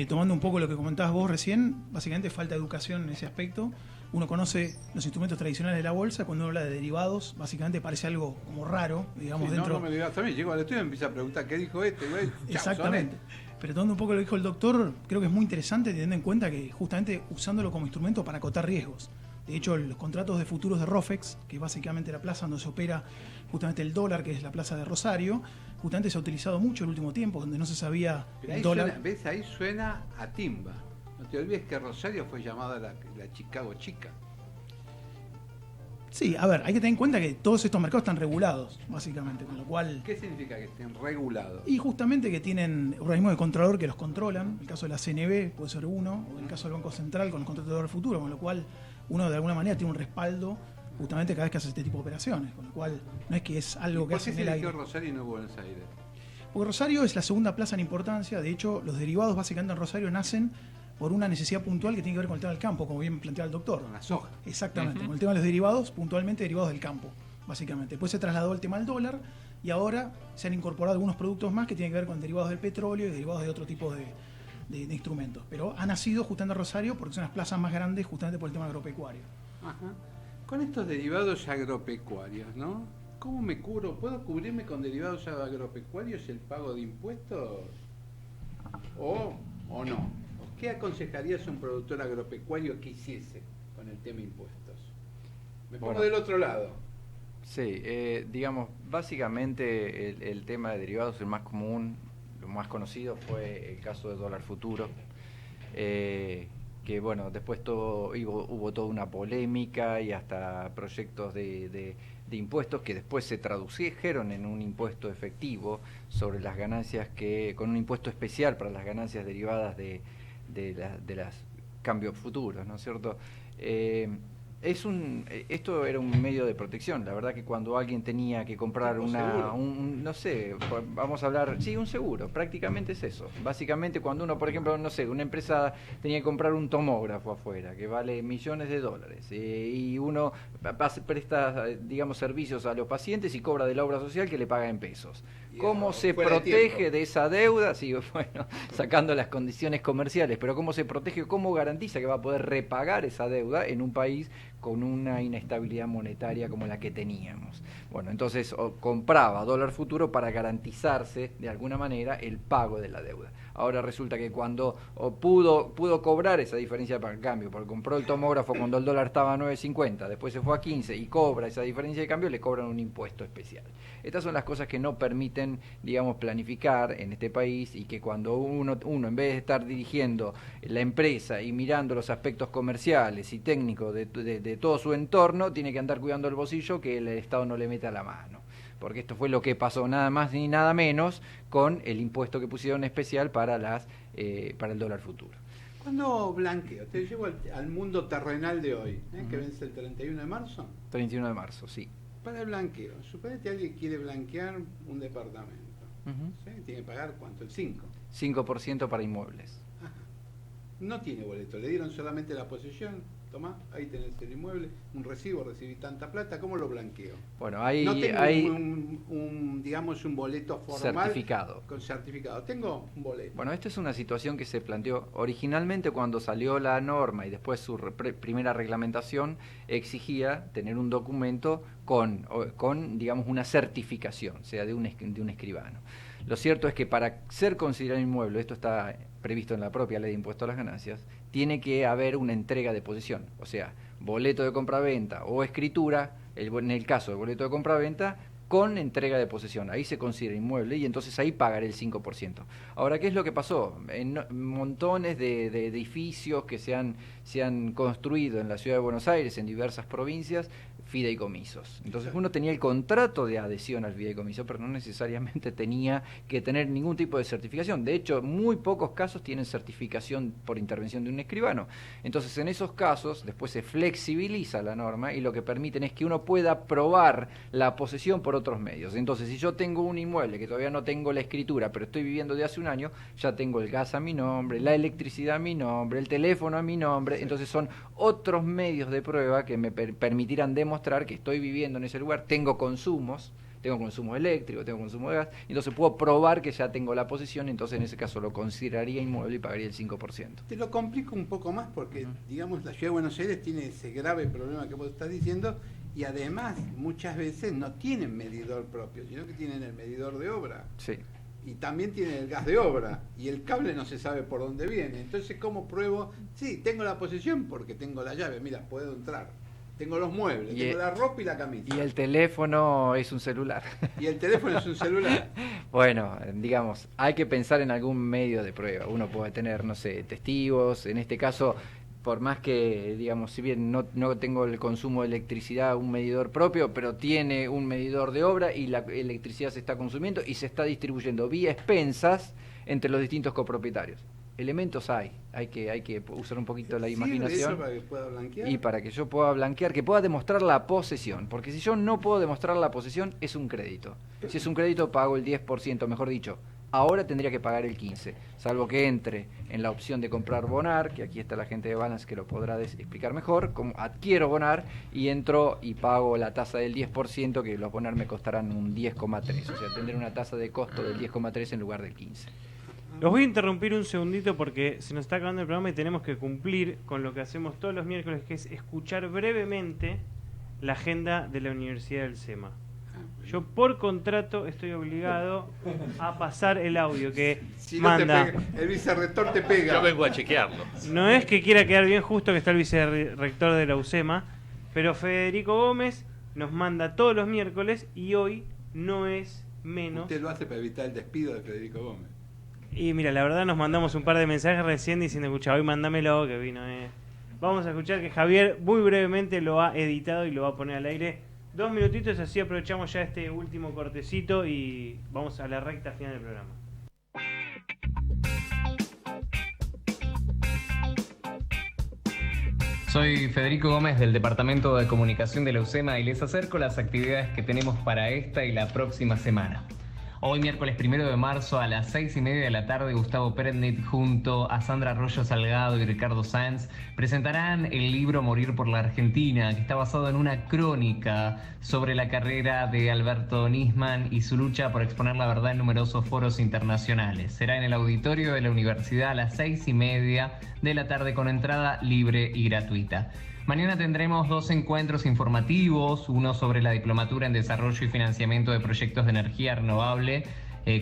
tomando un poco lo que comentabas vos recién, básicamente falta educación en ese aspecto. uno conoce los instrumentos tradicionales de la bolsa, cuando uno habla de derivados, básicamente parece algo como raro, digamos, Sí, dentro... No me digas también, llego al estudio y me empieza a preguntar qué dijo este, güey. Chao, Exactamente. Pero tomando un poco lo que dijo el doctor, creo que es muy interesante teniendo en cuenta que justamente usándolo como instrumento para acotar riesgos. De hecho, los contratos de futuros de ROFEX, que es básicamente la plaza donde se opera justamente el dólar, que es la plaza de Rosario, justamente se ha utilizado mucho el último tiempo, donde no se sabía Pero el ahí dólar. suena, ¿ves? Ahí suena a timba. No te olvides que Rosario fue llamada la Chicago Chica. Sí, a ver, hay que tener en cuenta que todos estos mercados están regulados, básicamente, con lo cual... ¿Qué significa que estén regulados? Y justamente que tienen organismos de controlador que los controlan, el caso de la CNB puede ser uno, o el caso del Banco Central con los contratos de dólar futuro, con lo cual uno de alguna manera tiene un respaldo justamente cada vez que hace este tipo de operaciones, con lo cual no es que es algo que hace en el ¿Por qué se aire. eligió Rosario y no Buenos Aires? Porque Rosario es la segunda plaza en importancia, de hecho los derivados básicamente en Rosario nacen por una necesidad puntual que tiene que ver con el tema del campo, como bien planteaba el doctor. Con la soja. Exactamente, con el tema de los derivados, puntualmente derivados del campo, básicamente. Después se trasladó el tema al dólar y ahora se han incorporado algunos productos más que tienen que ver con derivados del petróleo y derivados de otro tipo de instrumentos. Pero ha nacido justamente Rosario porque son las plazas más grandes justamente por el tema agropecuario. Ajá. Con estos derivados agropecuarios, ¿no? ¿Cómo me cubro? ¿Puedo cubrirme con derivados agropecuarios el pago de impuestos? ¿O no? ¿Qué aconsejarías a un productor agropecuario que hiciese con el tema impuestos? Me pongo del otro lado. Sí, digamos, básicamente el tema de derivados, el más común, lo más conocido fue el caso de dólar futuro, que bueno, después hubo toda una polémica y hasta proyectos de impuestos que después se tradujeron en un impuesto efectivo sobre las ganancias, con un impuesto especial para las ganancias derivadas de las cambios futuros, ¿no es cierto? Esto era un medio de protección. La verdad que cuando alguien tenía que comprar no sé, vamos a hablar, sí, un seguro, prácticamente es eso. Básicamente cuando uno, por ejemplo, no sé, una empresa tenía que comprar un tomógrafo afuera que vale millones de dólares y uno presta, digamos, servicios a los pacientes y cobra de la obra social que le paga en pesos. ¿Cómo se protege de esa deuda? Sí, bueno, sacando las condiciones comerciales, pero ¿cómo se protege? ¿Cómo garantiza que va a poder repagar esa deuda en un país con una inestabilidad monetaria como la que teníamos? Bueno, entonces compraba dólar futuro para garantizarse de alguna manera el pago de la deuda. Ahora resulta que cuando pudo cobrar esa diferencia de cambio, porque compró el tomógrafo cuando el dólar estaba a 9.50, después se fue a 15 y cobra esa diferencia de cambio, le cobran un impuesto especial. Estas son las cosas que no permiten, digamos, planificar en este país, y que cuando uno en vez de estar dirigiendo la empresa y mirando los aspectos comerciales y técnicos de todo su entorno, tiene que andar cuidando el bolsillo, que el Estado no le meta la mano. Porque esto fue lo que pasó nada más ni nada menos con el impuesto que pusieron especial para el dólar futuro. ¿Cuándo blanqueo? Te llevo al mundo terrenal de hoy, que vence el 31 de marzo. 31 de marzo, sí. Para el blanqueo, suponete que alguien quiere blanquear un departamento. ¿Sí? Tiene que pagar ¿cuánto? El 5%. 5% para inmuebles. Ajá. No tiene boleto, le dieron solamente la posesión. Tomá, ahí tenés el inmueble, un recibo, recibí tanta plata, ¿cómo lo blanqueo? Bueno, no tengo hay digamos, un boleto formal certificado. Con certificado. Tengo un boleto. Bueno, esta es una situación que se planteó originalmente cuando salió la norma y después su primera reglamentación exigía tener un documento con digamos, una certificación, sea de un escribano. Lo cierto es que para ser considerado inmueble, esto está previsto en la propia ley de impuesto a las ganancias, tiene que haber una entrega de posesión, o sea, boleto de compraventa o escritura, en el caso del boleto de compraventa, con entrega de posesión. Ahí se considera inmueble y entonces ahí pagaré el 5%. Ahora, ¿qué es lo que pasó? En montones de edificios que se han construido en la ciudad de Buenos Aires, en diversas provincias, fideicomisos. Entonces uno tenía el contrato de adhesión al fideicomiso, pero no necesariamente tenía que tener ningún tipo de certificación. De hecho, muy pocos casos tienen certificación por intervención de un escribano. Entonces, en esos casos, después se flexibiliza la norma y lo que permiten es que uno pueda probar la posesión por otros medios. Entonces, si yo tengo un inmueble que todavía no tengo la escritura, pero estoy viviendo de hace un año, ya tengo el gas a mi nombre, la electricidad a mi nombre, el teléfono a mi nombre. Entonces, son otros medios de prueba que me permitirán demostrar que estoy viviendo en ese lugar, tengo consumos, tengo consumo eléctrico, tengo consumo de gas, entonces puedo probar que ya tengo la posesión, entonces en ese caso lo consideraría inmueble y pagaría el 5%. Te lo complico un poco más porque, digamos, la Ciudad de Buenos Aires tiene ese grave problema que vos estás diciendo y además muchas veces no tienen medidor propio, sino que tienen el medidor de obra. Sí. Y también tienen el gas de obra y el cable no se sabe por dónde viene. Entonces, ¿cómo pruebo? Sí, tengo la posesión porque tengo la llave, mira, puedo entrar. Tengo los muebles, tengo la ropa y la camisa. Y el teléfono es un celular. Y el teléfono es un celular. Bueno, digamos, hay que pensar en algún medio de prueba. Uno puede tener, no sé, testigos. En este caso, por más que, digamos, si bien no tengo el consumo de electricidad, un medidor propio, pero tiene un medidor de obra y la electricidad se está consumiendo y se está distribuyendo vía expensas entre los distintos copropietarios. Elementos hay que usar un poquito la imaginación. Eso para que pueda blanquear. Y para que yo pueda blanquear, que pueda demostrar la posesión, porque si yo no puedo demostrar la posesión, es un crédito. Si es un crédito, pago el 10%, mejor dicho. Ahora tendría que pagar el 15%, salvo que entre en la opción de comprar Bonar, que aquí está la gente de Balance que lo podrá explicar mejor, como adquiero Bonar y entro y pago la tasa del 10%, que los Bonar me costarán un 10,3%, o sea, tendré una tasa de costo del 10,3% en lugar del 15%. Los voy a interrumpir un segundito porque se nos está acabando el programa y tenemos que cumplir con lo que hacemos todos los miércoles, que es escuchar brevemente la agenda de la Universidad del SEMA. Yo por contrato estoy obligado a pasar el audio que si manda. No te pega, el vicerrector te pega. Yo vengo a chequearlo. No es que quiera quedar bien, justo que está el vicerrector de la UCEMA, pero Federico Gómez nos manda todos los miércoles y hoy no es menos. Usted lo hace para evitar el despido de Federico Gómez. Y mira, la verdad nos mandamos un par de mensajes recién diciendo, escucha, hoy mándamelo, que vino. Vamos a escuchar que Javier muy brevemente lo ha editado y lo va a poner al aire. 2 minutitos, así aprovechamos ya este último cortecito y vamos a la recta final del programa. Soy Federico Gómez del Departamento de Comunicación de la UCEMA y les acerco las actividades que tenemos para esta y la próxima semana. Hoy, miércoles 1 de marzo, a las 6:30 de la tarde, Gustavo Perendit junto a Sandra Arroyo Salgado y Ricardo Sáenz presentarán el libro Morir por la Argentina, que está basado en una crónica sobre la carrera de Alberto Nisman y su lucha por exponer la verdad en numerosos foros internacionales. Será en el auditorio de la universidad a las 6:30 de la tarde con entrada libre y gratuita. Mañana tendremos 2 encuentros informativos, uno sobre la diplomatura en desarrollo y financiamiento de proyectos de energía renovable,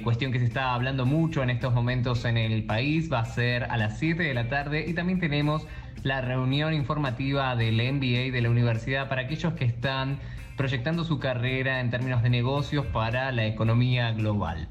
cuestión que se está hablando mucho en estos momentos en el país, va a ser a las 7 de la tarde, y también tenemos la reunión informativa del MBA de la universidad para aquellos que están proyectando su carrera en términos de negocios para la economía global.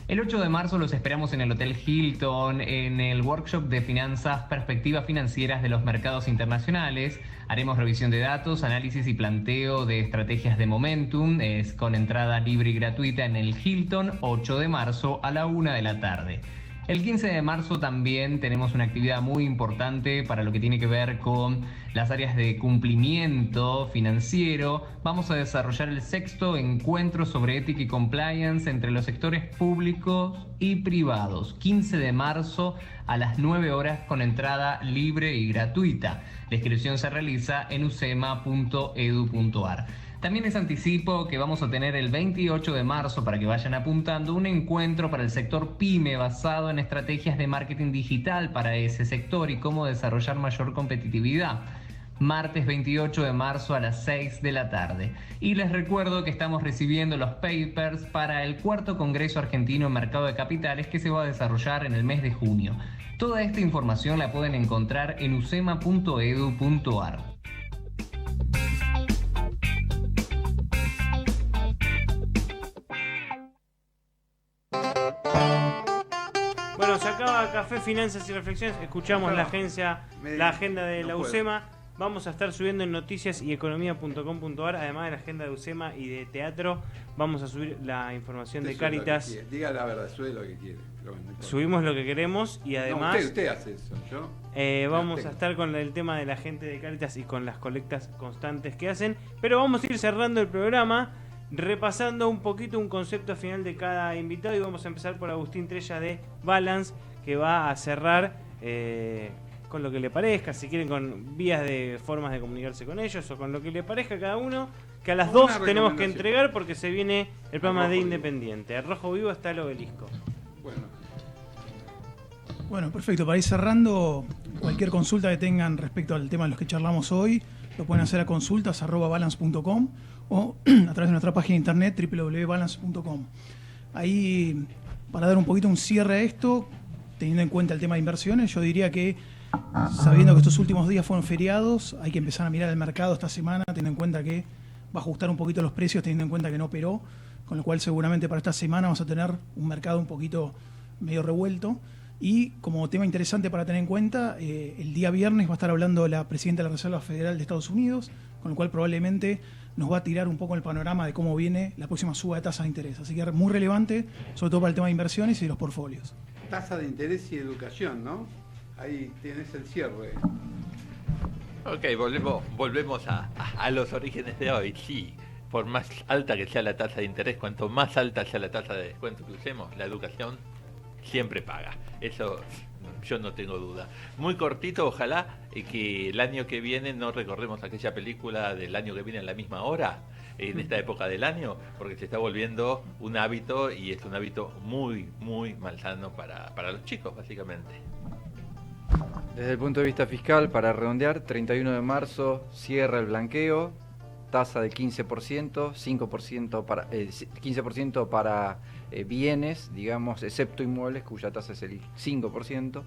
El 8 de marzo los esperamos en el Hotel Hilton en el workshop de finanzas, perspectivas financieras de los mercados internacionales. Haremos revisión de datos, análisis y planteo de estrategias de momentum. Es con entrada libre y gratuita en el Hilton, 8 de marzo a la 1 de la tarde. El 15 de marzo también tenemos una actividad muy importante para lo que tiene que ver con las áreas de cumplimiento financiero. Vamos a desarrollar el 6º encuentro sobre ética y compliance entre los sectores públicos y privados. 15 de marzo a las 9 horas con entrada libre y gratuita. La inscripción se realiza en ucema.edu.ar. También les anticipo que vamos a tener el 28 de marzo, para que vayan apuntando, un encuentro para el sector PYME basado en estrategias de marketing digital para ese sector y cómo desarrollar mayor competitividad. Martes 28 de marzo a las 6 de la tarde. Y les recuerdo que estamos recibiendo los papers para el 4º Congreso Argentino en Mercado de Capitales, que se va a desarrollar en el mes de junio. Toda esta información la pueden encontrar en ucema.edu.ar. Bueno, se acaba Café, Finanzas y Reflexiones. Escuchamos la agenda de la UCEMA. Vamos a estar subiendo en noticias y economía.com.ar, además de la agenda de UCEMA y de teatro, vamos a subir la información de Cáritas. Diga la verdad, sube lo que quiere. Subimos lo que queremos y además... No, usted hace eso, yo... vamos a estar con el tema de la gente de Cáritas y con las colectas constantes que hacen, pero vamos a ir cerrando el programa repasando un poquito un concepto final de cada invitado y vamos a empezar por Agustín Trella de Balance, que va a cerrar con lo que le parezca, si quieren con vías de formas de comunicarse con ellos o con lo que le parezca a cada uno, que a las 2 tenemos que entregar porque se viene el programa de Independiente. Al Rojo Vivo está el Obelisco. Bueno, perfecto. Para ir cerrando, cualquier consulta que tengan respecto al tema de los que charlamos hoy, lo pueden hacer a consultas@balance.com o a través de nuestra página de internet www.balance.com. Ahí, para dar un poquito un cierre a esto, teniendo en cuenta el tema de inversiones, yo diría que, sabiendo que estos últimos días fueron feriados, hay que empezar a mirar el mercado esta semana, teniendo en cuenta que va a ajustar un poquito los precios, teniendo en cuenta que no operó, con lo cual seguramente para esta semana vamos a tener un mercado un poquito medio revuelto. Y como tema interesante para tener en cuenta, el día viernes va a estar hablando la presidenta de la Reserva Federal de Estados Unidos, con lo cual probablemente nos va a tirar un poco el panorama de cómo viene la próxima suba de tasa de interés. Así que es muy relevante, sobre todo para el tema de inversiones y los portfolios. Tasa de interés y educación, ¿no? Ahí tienes el cierre. Ok, volvemos a los orígenes de hoy. Sí, por más alta que sea la tasa de interés, cuanto más alta sea la tasa de descuento que usemos, la educación siempre paga. Eso yo no tengo duda. Muy cortito, ojalá que el año que viene no recordemos aquella película del año que viene en la misma hora, en esta época del año, porque se está volviendo un hábito y es un hábito muy, muy malsano para los chicos, básicamente. Desde el punto de vista fiscal, para redondear, 31 de marzo cierra el blanqueo, tasa de 15%, 15% para bienes, digamos, excepto inmuebles, cuya tasa es el 5%.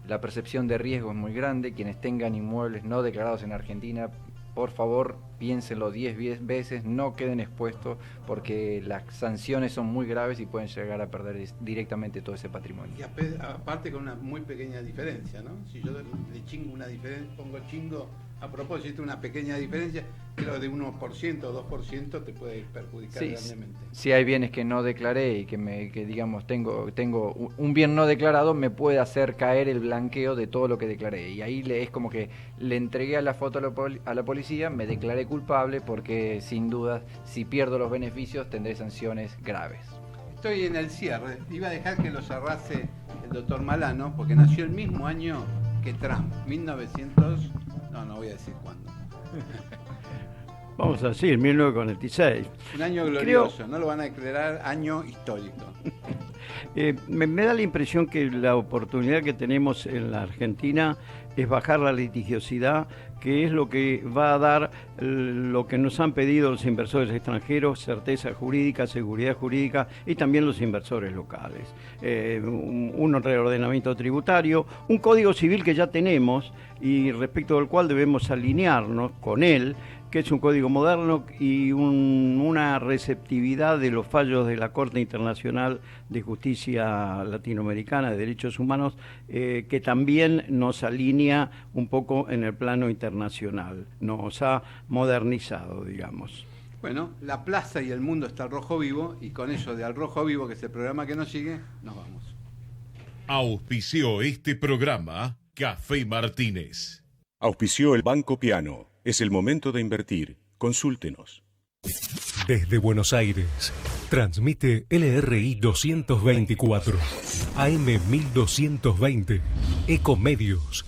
La percepción de riesgo es muy grande. Quienes tengan inmuebles no declarados en Argentina, por favor, piénsenlo 10 veces, no queden expuestos, porque las sanciones son muy graves y pueden llegar a perder directamente todo ese patrimonio. Y aparte con una muy pequeña diferencia, ¿no? Si yo le chingo una diferencia, pongo chingo a propósito una pequeña diferencia, creo de 1% o 2% te puede perjudicar grandemente. Si hay bienes que no declaré y que digamos tengo un bien no declarado, me puede hacer caer el blanqueo de todo lo que declaré. Y ahí es como que le entregué a la foto a la policía, me declaré culpable, porque sin duda, si pierdo los beneficios, tendré sanciones graves. Estoy en el cierre. Iba a dejar que lo cerrase el doctor Malano, porque nació el mismo año que Trump, 1900... No voy a decir cuándo. Vamos a decir, 1946. Un año glorioso, no lo van a declarar año histórico. Me da la impresión que la oportunidad que tenemos en la Argentina es bajar la litigiosidad, que es lo que va a dar lo que nos han pedido los inversores extranjeros: certeza jurídica, seguridad jurídica, y también los inversores locales. Un reordenamiento tributario, un código civil que ya tenemos y respecto al cual debemos alinearnos con él, que es un código moderno y una receptividad de los fallos de la Corte Internacional de Justicia Latinoamericana de Derechos Humanos, que también nos alinea un poco en el plano internacional, nos ha modernizado, digamos. Bueno, la plaza y el mundo está al rojo vivo, y con eso de Al Rojo Vivo, que es el programa que nos sigue, nos vamos. Auspició este programa Café Martínez. Auspició el Banco Piano. Es el momento de invertir. Consúltenos. Desde Buenos Aires, transmite LRI 224, AM 1220, Ecomedios,